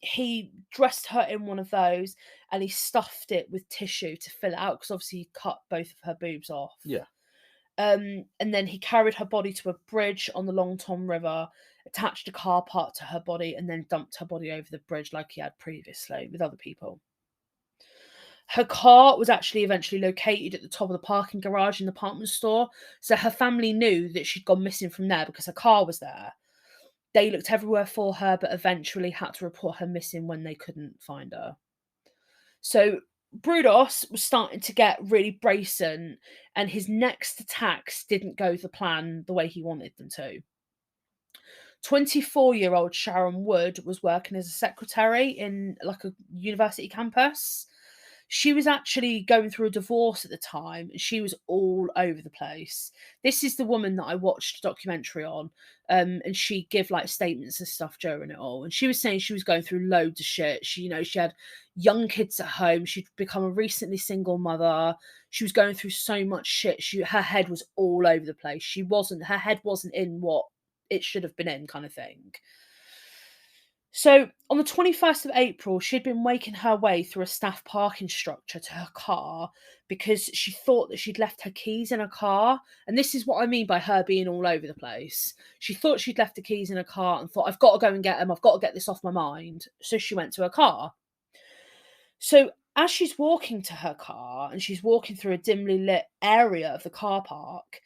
He dressed her in one of those, and he stuffed it with tissue to fill it out, because obviously he cut both of her boobs off. Yeah. And then he carried her body to a bridge on the Long Tom River, attached a car part to her body, and then dumped her body over the bridge like he had previously with other people. Her car was actually eventually located at the top of the parking garage in the department store, so her family knew that she'd gone missing from there because her car was there. They looked everywhere for her, but eventually had to report her missing when they couldn't find her. So Brudos was starting to get really brazen, and his next attacks didn't go the plan the way he wanted them to. 24-year-old Sharon Wood was working as a secretary in like a university campus. She was actually going through a divorce at the time, and she was all over the place. This is the woman that I watched a documentary on, and she gave like statements and stuff during it all. And she was saying she was going through loads of shit. She had young kids at home. She'd become a recently single mother. She was going through so much shit. Her head was all over the place. Her head wasn't in what it should have been in, kind of thing. So on the 21st of April, she'd been making her way through a staff parking structure to her car because she thought that she'd left her keys in her car. And this is what I mean by her being all over the place. She thought she'd left the keys in her car and thought, I've got to go and get them. I've got to get this off my mind. So she went to her car. So as she's walking to her car and she's walking through a dimly lit area of the car park,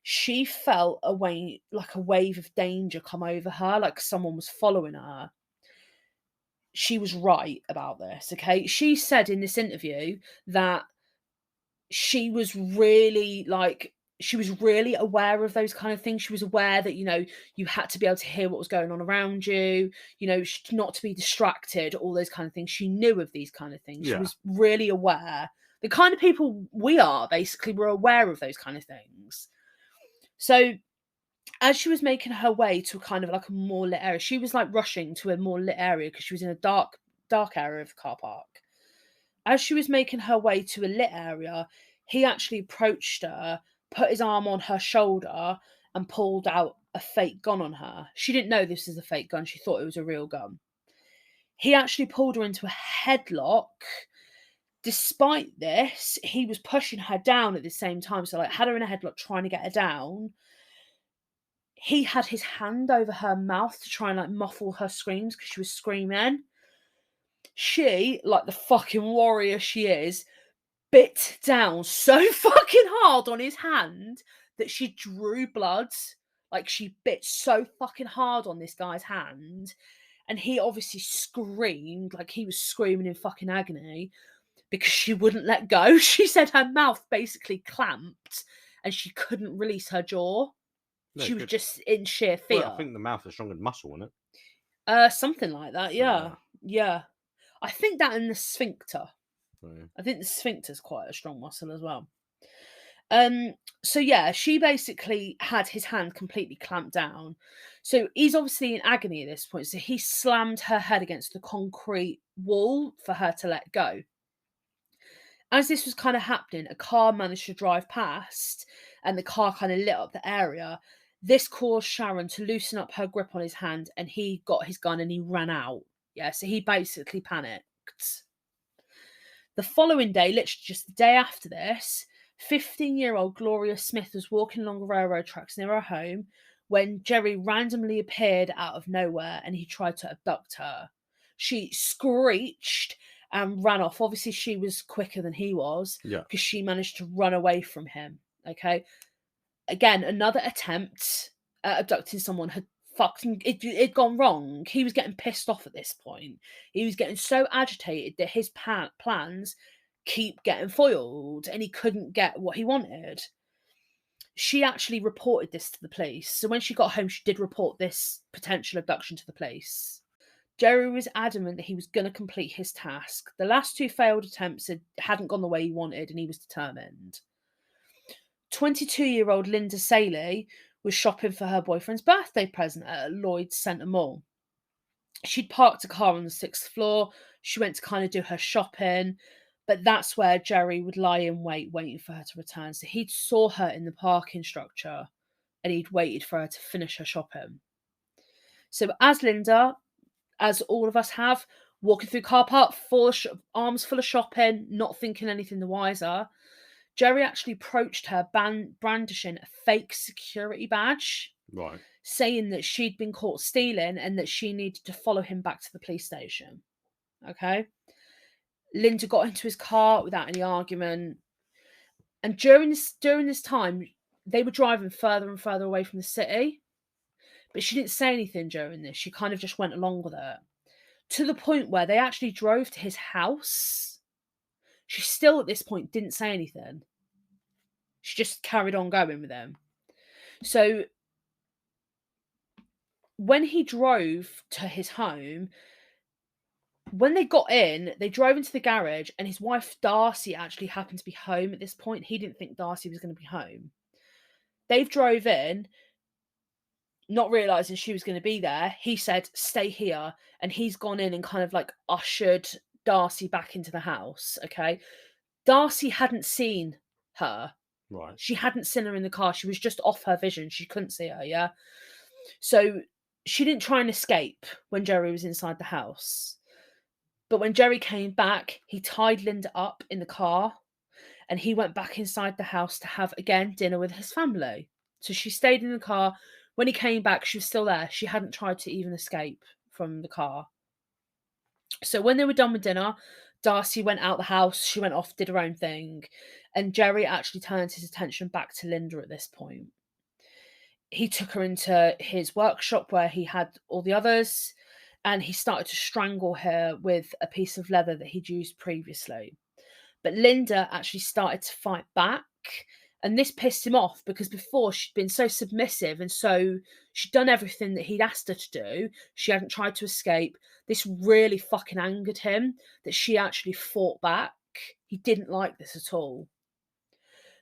she felt a wave of danger come over her, like someone was following her. She was right about this, okay? She said in this interview that she was really aware of those kind of things. She was aware that, you had to be able to hear what was going on around you, not to be distracted, all those kind of things. She knew of these kind of things. Yeah. She was really aware. The kind of people we are, basically, we're aware of those kind of things. So as she was making her way to kind of like a more lit area, she was like rushing to a more lit area because she was in a dark area of the car park. As she was making her way to a lit area, he actually approached her, put his arm on her shoulder, and pulled out a fake gun on her. She didn't know this was a fake gun. She thought it was a real gun. He actually pulled her into a headlock. Despite this, he was pushing her down at the same time. So, like, had her in a headlock, trying to get her down. He had his hand over her mouth to try and like muffle her screams because she was screaming. She, like the fucking warrior she is, bit down so fucking hard on his hand that she drew blood. Like, she bit so fucking hard on this guy's hand. And he obviously screamed, like he was screaming in fucking agony because she wouldn't let go. She said her mouth basically clamped and she couldn't release her jaw. No, She was good. just in sheer fear. Well, I think the mouth is stronger than muscle, isn't it? Something like that, yeah. Yeah. Yeah. I think that and the sphincter. Yeah. I think the sphincter's quite a strong muscle as well. So yeah, she basically had his hand completely clamped down. So he's obviously in agony at this point. So he slammed her head against the concrete wall for her to let go. As this was kind of happening, a car managed to drive past and the car kind of lit up the area. This caused Sharon to loosen up her grip on his hand and he got his gun and he ran out. Yeah, so he basically panicked. The following day, literally just the day after this, 15-year-old Gloria Smith was walking along the railroad tracks near her home when Jerry randomly appeared out of nowhere and he tried to abduct her. She screeched and ran off. Obviously, she was quicker than he was because she managed to run away from him. Okay. Again, another attempt at abducting someone had it'd gone wrong. He was getting pissed off at this point. He was getting so agitated that his plans keep getting foiled and he couldn't get what he wanted. She actually reported this to the police. So when she got home, she did report this potential abduction to the police. Jerry was adamant that he was going to complete his task. The last two failed attempts hadn't gone the way he wanted and he was determined. 22-year-old Linda Saley was shopping for her boyfriend's birthday present at Lloyd's Centre Mall. She'd parked a car on the 6th floor. She went to kind of do her shopping, but that's where Jerry would lie in wait, waiting for her to return. So he'd saw her in the parking structure and he'd waited for her to finish her shopping. So as Linda, as all of us have, walking through car park, arms full of shopping, not thinking anything the wiser, Jerry actually approached her brandishing a fake security badge, Right. saying that she'd been caught stealing and that she needed to follow him back to the police station. Okay. Linda got into his car without any argument. And during this time, they were driving further and further away from the city. But she didn't say anything during this. She kind of just went along with it. To the point where they actually drove to his house. She still, at this point, didn't say anything. She just carried on going with him. So when he drove to his home, when they got in, they drove into the garage and his wife Darcy actually happened to be home at this point. He didn't think Darcy was going to be home. They drove in, not realising she was going to be there. He said, stay here. And he's gone in and kind of like ushered Darcy back into the house. Okay. Darcy hadn't seen her. Right. She hadn't seen her in the car. She was just off her vision. She couldn't see her. Yeah. So she didn't try and escape when Jerry was inside the house. But when Jerry came back, he tied Linda up in the car and he went back inside the house to have, again, dinner with his family. So she stayed in the car. When he came back, she was still there. She hadn't tried to even escape from the car. So when they were done with dinner, Darcy went out the house. She went off, did her own thing. And Jerry actually turned his attention back to Linda at this point. He took her into his workshop where he had all the others. And he started to strangle her with a piece of leather that he'd used previously. But Linda actually started to fight back. And this pissed him off because before she'd been so submissive and so she'd done everything that he'd asked her to do. She hadn't tried to escape. This really fucking angered him that she actually fought back. He didn't like this at all.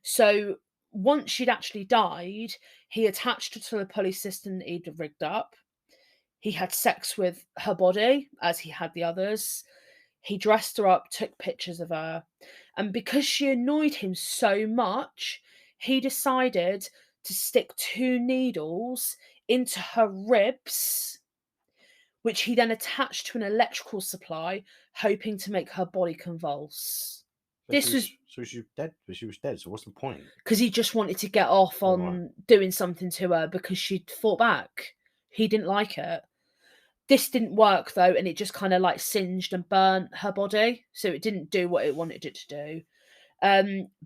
So once she'd actually died, he attached her to the pulley system that he'd rigged up. He had sex with her body, as he had the others. He dressed her up, took pictures of her. And because she annoyed him so much, he decided to stick 2 needles into her ribs, which he then attached to an electrical supply, hoping to make her body convulse. This was So she was dead. She was dead. So what's the point? because he just wanted to get off on Right. doing something to her because she'd fought back. He didn't like it. This didn't work though, and it just kind of like singed and burnt her body, so it didn't do what it wanted it to do.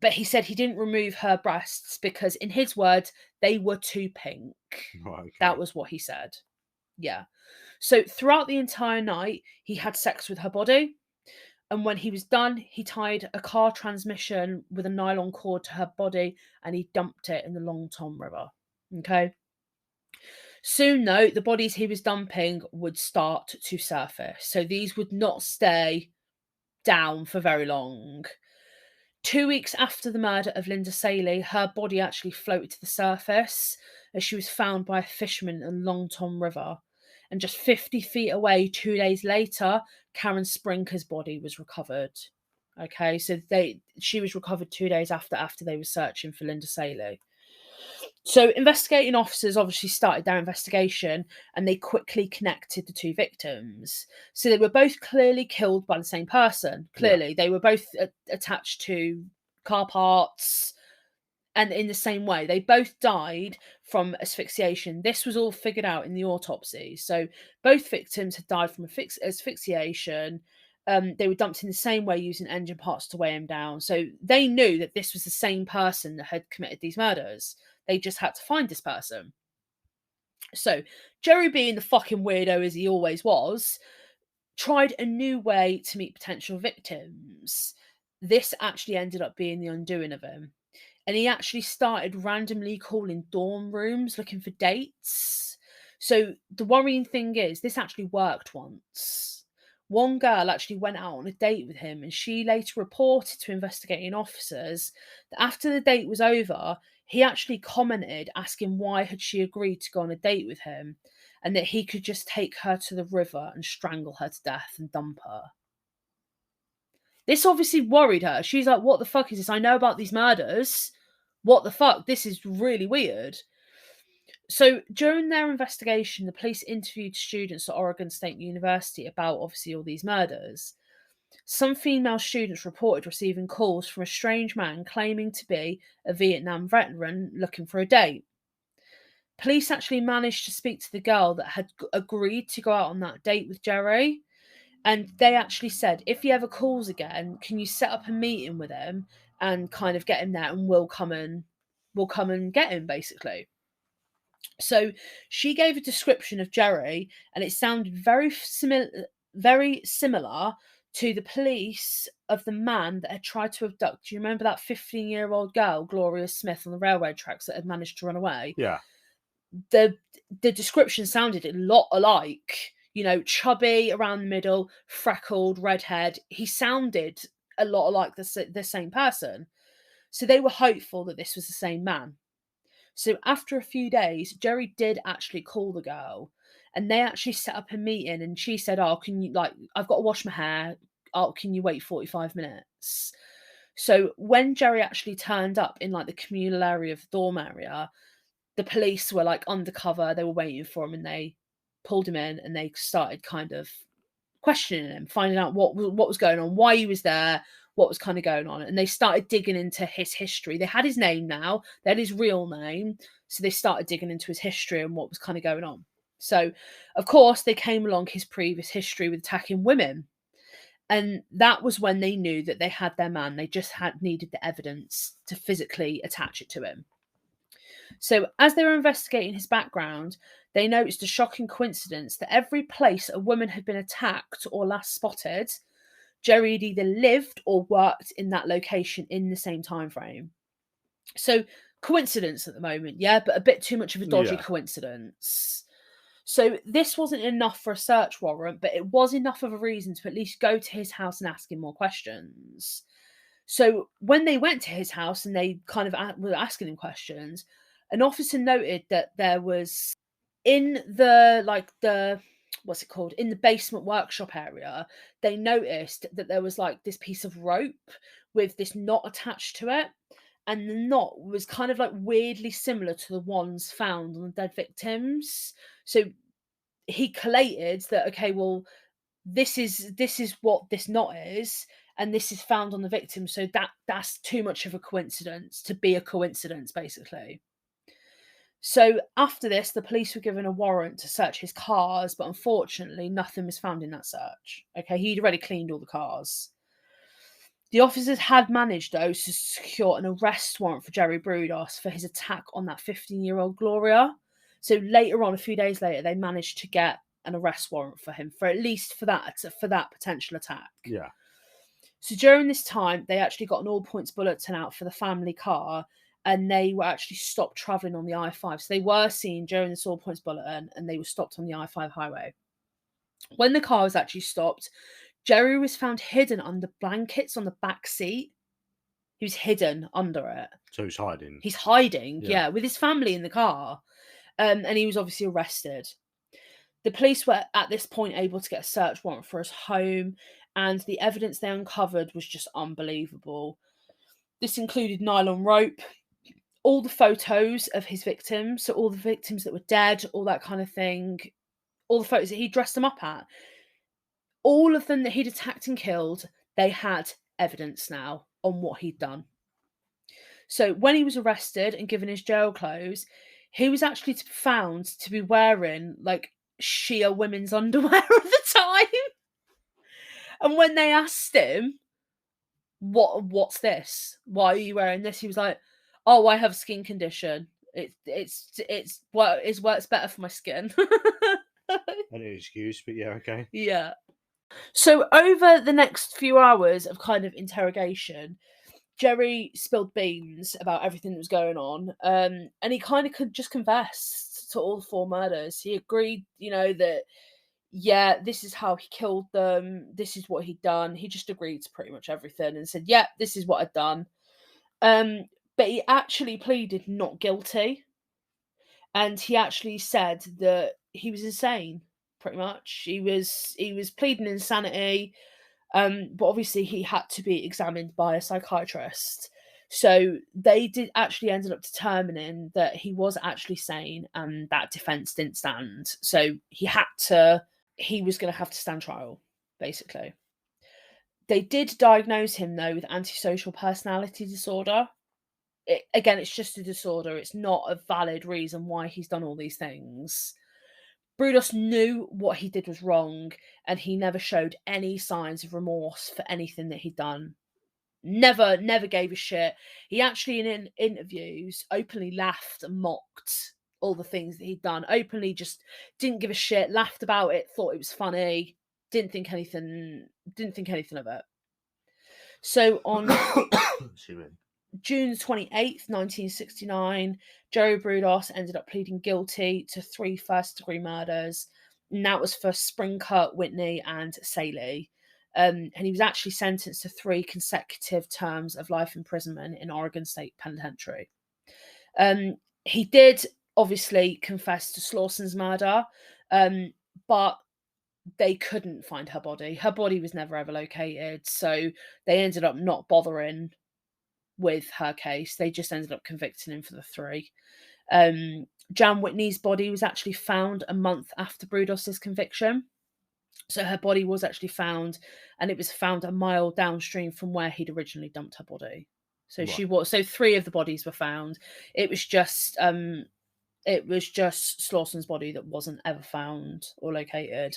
But he said he didn't remove her breasts because, in his words, they were too pink. Right. Okay. That was what he said. Yeah. So throughout the entire night, he had sex with her body. And when he was done, he tied a car transmission with a nylon cord to her body and he dumped it in the Long Tom River. Okay. Soon, though, the bodies he was dumping would start to surface. So these would not stay down for very long. 2 weeks after the murder of Linda Saley, her body actually floated to the surface as she was found by a fisherman in the Long Tom River. And just 50 feet away, 2 days later, Karen Sprinker's body was recovered. Okay, so she was recovered 2 days after they were searching for Linda Saley. So investigating officers obviously started their investigation and they quickly connected the two victims. So they were both clearly killed by the same person. Clearly, they were both attached to car parts and in the same way. They both died from asphyxiation. This was all figured out in the autopsy. So both victims had died from asphyxiation. They were dumped in the same way using engine parts to weigh them down. So they knew that this was the same person that had committed these murders. They just had to find this person. So Jerry, being the fucking weirdo as he always was, tried a new way to meet potential victims. This actually ended up being the undoing of him. And he actually started randomly calling dorm rooms looking for dates. So the worrying thing is, this actually worked once. One girl actually went out on a date with him, and she later reported to investigating officers that after the date was over, he actually commented asking why had she agreed to go on a date with him, and that he could just take her to the river and strangle her to death and dump her. This obviously worried her. She's like, what the fuck is this? I know about these murders. What the fuck? This is really weird. So during their investigation, the police interviewed students at Oregon State University about obviously all these murders. Some female students reported receiving calls from a strange man claiming to be a Vietnam veteran looking for a date. Police actually managed to speak to the girl that had agreed to go out on that date with Jerry. And they actually said, if he ever calls again, can you set up a meeting with him and kind of get him there, and we'll come and get him, basically. So she gave a description of Jerry, and it sounded very similar to the police of the man that had tried to abduct. Do you remember that 15-year-old girl, Gloria Smith, on the railway tracks that had managed to run away? Yeah. The description sounded a lot alike. You know, chubby around the middle, freckled, redhead. He sounded a lot like the same person. So they were hopeful that this was the same man. So after a few days, Jerry did actually call the girl, and they actually set up a meeting, and she said, oh, can you, like, I've got to wash my hair. Oh, can you wait 45 minutes? So when Jerry actually turned up in like the communal area of the dorm area, the police were like undercover. They were waiting for him, and they pulled him in, and they started kind of questioning him, finding out what was going on, why he was there, what was kind of going on. And they started digging into his history. They had his name now, they had his real name. So they started digging into his history and what was kind of going on. So, of course, they came along his previous history with attacking women. And that was when they knew that they had their man. They just needed the evidence to physically attach it to him. So as they were investigating his background, they noticed a shocking coincidence that every place a woman had been attacked or last spotted, Jerry had either lived or worked in that location in the same time frame. So coincidence at the moment, yeah, but a bit too much of a dodgy coincidence. So this wasn't enough for a search warrant, but it was enough of a reason to at least go to his house and ask him more questions. So when they went to his house and they kind of were asking him questions, an officer noted that there was in the what's it called, in the basement workshop area, they noticed that there was like this piece of rope with this knot attached to it, and the knot was kind of like weirdly similar to the ones found on the dead victims. So he collated that, okay, well, this is what this knot is, and this is found on the victim. So that's too much of a coincidence to be a coincidence, basically. So after this, the police were given a warrant to search his cars, but unfortunately, nothing was found in that search. Okay, he'd already cleaned all the cars. The officers had managed, though, to secure an arrest warrant for Jerry Brudos for his attack on that 15-year-old Gloria. So later on, a few days later, they managed to get an arrest warrant for him, for at least for that potential attack. Yeah. So during this time, they actually got an all-points bulletin out for the family car, and they were actually stopped travelling on the I-5. So they were seen during this all-points bulletin, and they were stopped on the I-5 highway. When the car was actually stopped, Jerry was found hidden under blankets on the back seat. He was hidden under it. So he's hiding. He's hiding, yeah, with his family in the car. And he was obviously arrested. The police were at this point able to get a search warrant for his home, and the evidence they uncovered was just unbelievable. This included nylon rope, all the photos of his victims, so all the victims that were dead, all that kind of thing, all the photos that he dressed them up at. All of them that he'd attacked and killed, they had evidence now on what he'd done. So when he was arrested and given his jail clothes, he was actually found to be wearing like Shia women's underwear at the time. And when they asked him, what's this? Why are you wearing this? He was like, oh, I have a skin condition. It works better for my skin. An excuse, but yeah, okay. Yeah. So over the next few hours of kind of interrogation, Jerry spilled beans about everything that was going on, and he kind of just confessed to all 4 murders. He agreed, that, yeah, this is how he killed them, this is what he'd done. He just agreed to pretty much everything and said, yeah, this is what I'd done. But he actually pleaded not guilty, and he actually said that he was insane. Pretty much, he was pleading insanity, but obviously he had to be examined by a psychiatrist. So they ended up determining that he was actually sane, and that defense didn't stand. So he was going to have to stand trial, basically. They did diagnose him though with antisocial personality disorder. It's just a disorder. It's not a valid reason why he's done all these things. Brudos knew what he did was wrong, and he never showed any signs of remorse for anything that he'd done. Never gave a shit. He actually, in interviews, openly laughed and mocked all the things that he'd done. Openly just didn't give a shit, laughed about it, thought it was funny, didn't think anything of it. So on June 28th, 1969, Jerry Brudos ended up pleading guilty to 3 first-degree murders, and that was for Springcutt, Whitney, and Saley. And he was actually sentenced to 3 consecutive terms of life imprisonment in Oregon State Penitentiary. He did obviously confess to Slauson's murder, but they couldn't find her body. Her body was never ever located, so they ended up not bothering with her case. They just ended up convicting him for the 3. Jan Whitney's body was actually found a month after Brudos' conviction. So her body was actually found, and it was found a mile downstream from where he'd originally dumped her body. So Right. So 3 of the bodies were found. It was just Slauson's body that wasn't ever found or located.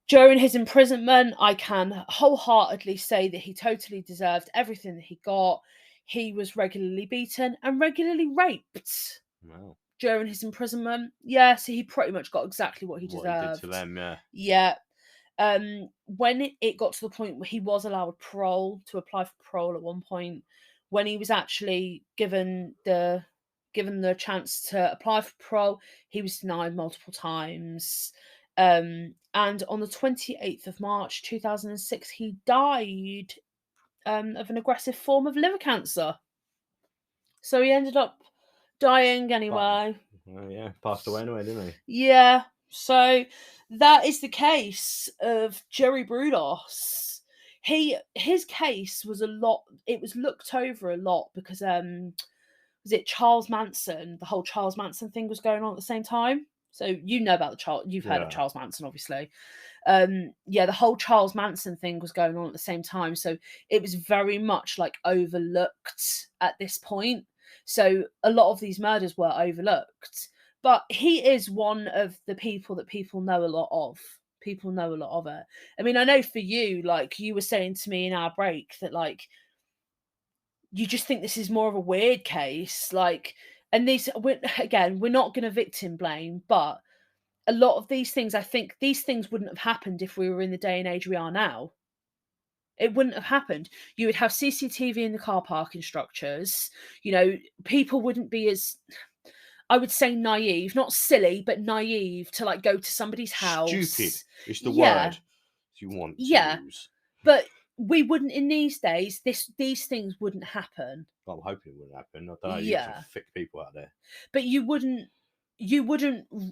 During his imprisonment, I can wholeheartedly say that he totally deserved everything that he got. He was regularly beaten and regularly raped. Wow. During his imprisonment. Yeah, so he pretty much got exactly what he deserved. What he did to them, yeah. Yeah. When it got to the point where he was allowed parole, to apply for parole at one point, when he was actually given the chance to apply for parole, he was denied multiple times. And on the 28th of March 2006, he died of an aggressive form of liver cancer. So he ended up dying anyway. Oh, yeah, passed away anyway, didn't he? Yeah, so that is the case of Jerry Brudos. His case was it was looked over a lot because was it Charles Manson? The whole Charles Manson thing was going on at the same time. So you know about you've heard of Yeah. Charles Manson, obviously. Yeah, the whole Charles Manson thing was going on at the same time, so it was very much like overlooked at this point. So a lot of these murders were overlooked, but he is one of the people that people know a lot of. People know a lot of it. I mean, I know for you, like you were saying to me in our break that like you just think this is more of a weird case, like, and again, we're not going to victim blame, but a lot of these things, I think these things wouldn't have happened if we were in the day and age we are now. It wouldn't have happened. You would have CCTV in the car parking structures. You know, people wouldn't be as, I would say, naive, not silly, but naive to like go to somebody's Stupid house. is the Yeah, word you want to yeah. use. But we wouldn't in these days. These things wouldn't happen. I'm hoping it wouldn't happen. I don't know. You got some Yeah, thick people out there. but you wouldn't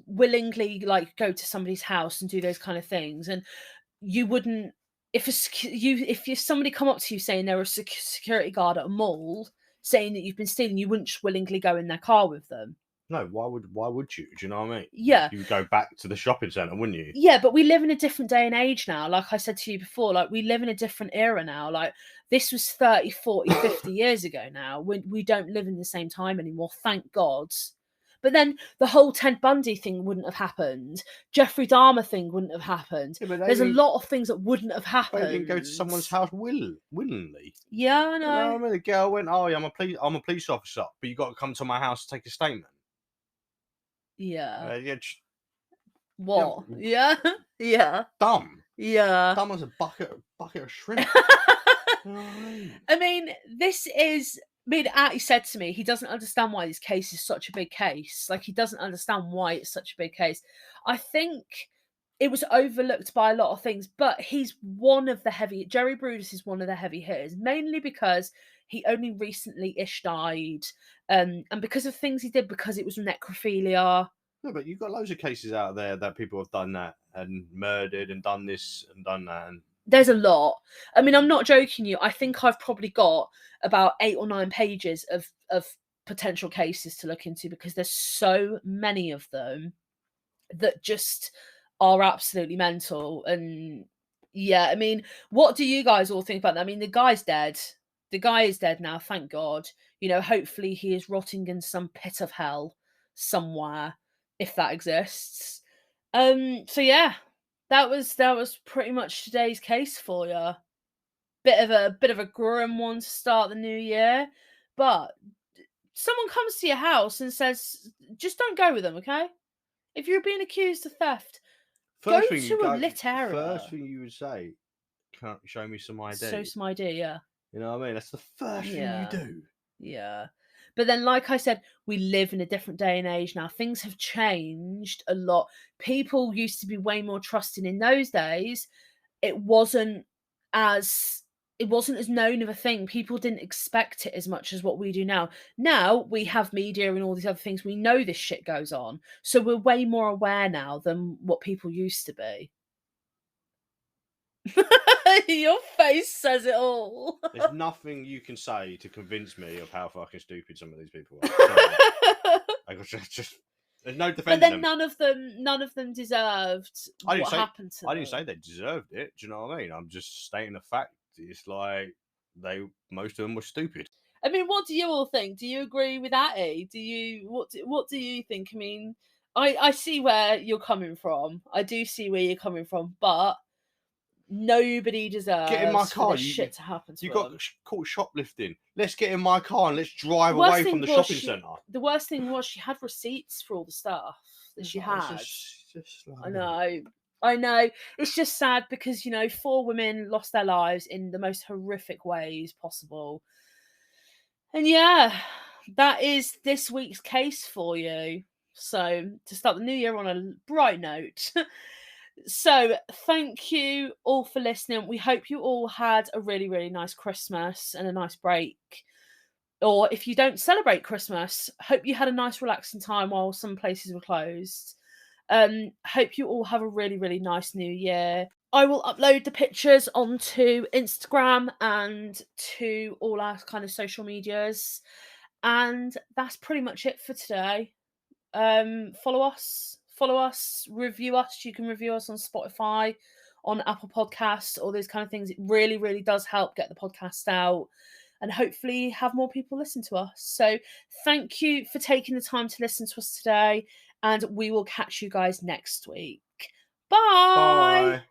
willingly like go to somebody's house and do those kind of things, and you wouldn't if somebody come up to you saying they're a security guard at a mall saying that you've been stealing, you wouldn't just willingly go in their car with them. No, why would you? Do you know what I mean? Yeah. You would go back to the shopping centre, wouldn't you? Yeah, but we live in a different day and age now. Like I said to you before, like we live in a different era now. Like this was 30, 40, 50 years ago now. We don't live in the same time anymore, thank God. But then the whole Ted Bundy thing wouldn't have happened. Jeffrey Dahmer thing wouldn't have happened. Yeah, but There's a lot of things that wouldn't have They happened. didn't go to someone's house willingly. Yeah, I You know know. what I mean? The girl went, "Oh, yeah, I'm a police officer, but you got to come to my house to take a statement." Yeah. Yeah, What? Yeah. Yeah. dumb. Yeah. Dumb as a bucket of shrimp. You know what I mean? I mean, Artie said to me, he doesn't understand why this case is such a big case. Like, he doesn't understand why it's such a big case. I think it was overlooked by a lot of things, but Jerry Brudos is one of the heavy hitters, mainly because he only recently-ish died, and because of things he did, because it was necrophilia. No, but you've got loads of cases out there that people have done that and murdered and done this and done that. And There's a lot. I mean, I'm not joking you. I think I've probably got about 8 or 9 pages of potential cases to look into because there's so many of them that just are absolutely mental. And yeah, I mean, what do you guys all think about that? I mean, the guy's dead. The guy is dead now, thank God. You know, hopefully he is rotting in some pit of hell somewhere, if that exists. So yeah, that was pretty much today's case for you. Bit of a grim one to start the new year, but someone comes to your house and says, "Just don't go with them, okay? If you're being accused of theft, go to a lit area. First thing you would say, "Can't you show me some ID?" Show some idea, yeah. You know what I mean? That's the first thing you do. Yeah. But then, like I said, we live in a different day and age now. Things have changed a lot. People used to be way more trusting in those days. It wasn't as known of a thing. People didn't expect it as much as what we do now. Now we have media and all these other things. We know this shit goes on. So we're way more aware now than what people used to be. Your face says it all. There's nothing you can say to convince me of how fucking stupid some of these people are. I just there's no defending them. But then none of them deserved what happened to them. I didn't say they deserved it. Do you know what I mean? I'm just stating the fact. It's like most of them were stupid. I mean, what do you all think? Do you agree with Atty? What do you think? I mean, I see where you're coming from. I do see where you're coming from, but nobody deserves get in my car. Shit to happen to you them. got caught shoplifting. Let's get in my car and let's drive away from the shopping centre. The worst thing was she had receipts for all the stuff that she had. Just like I know. It's just sad because, you know, 4 women lost their lives in the most horrific ways possible. And yeah, that is this week's case for you. So, to start the new year on a bright note. So, thank you all for listening. We hope you all had a really, really nice Christmas and a nice break. Or if you don't celebrate Christmas, hope you had a nice relaxing time while some places were closed. Hope you all have a really, really nice new year. I will upload the pictures onto Instagram and to all our kind of social medias. And that's pretty much it for today. Follow us. follow us, review us. You can review us on Spotify, on Apple Podcasts, all those kind of things. It really, really does help get the podcast out and hopefully have more people listen to us. So thank you for taking the time to listen to us today, and we will catch you guys next week. Bye. Bye.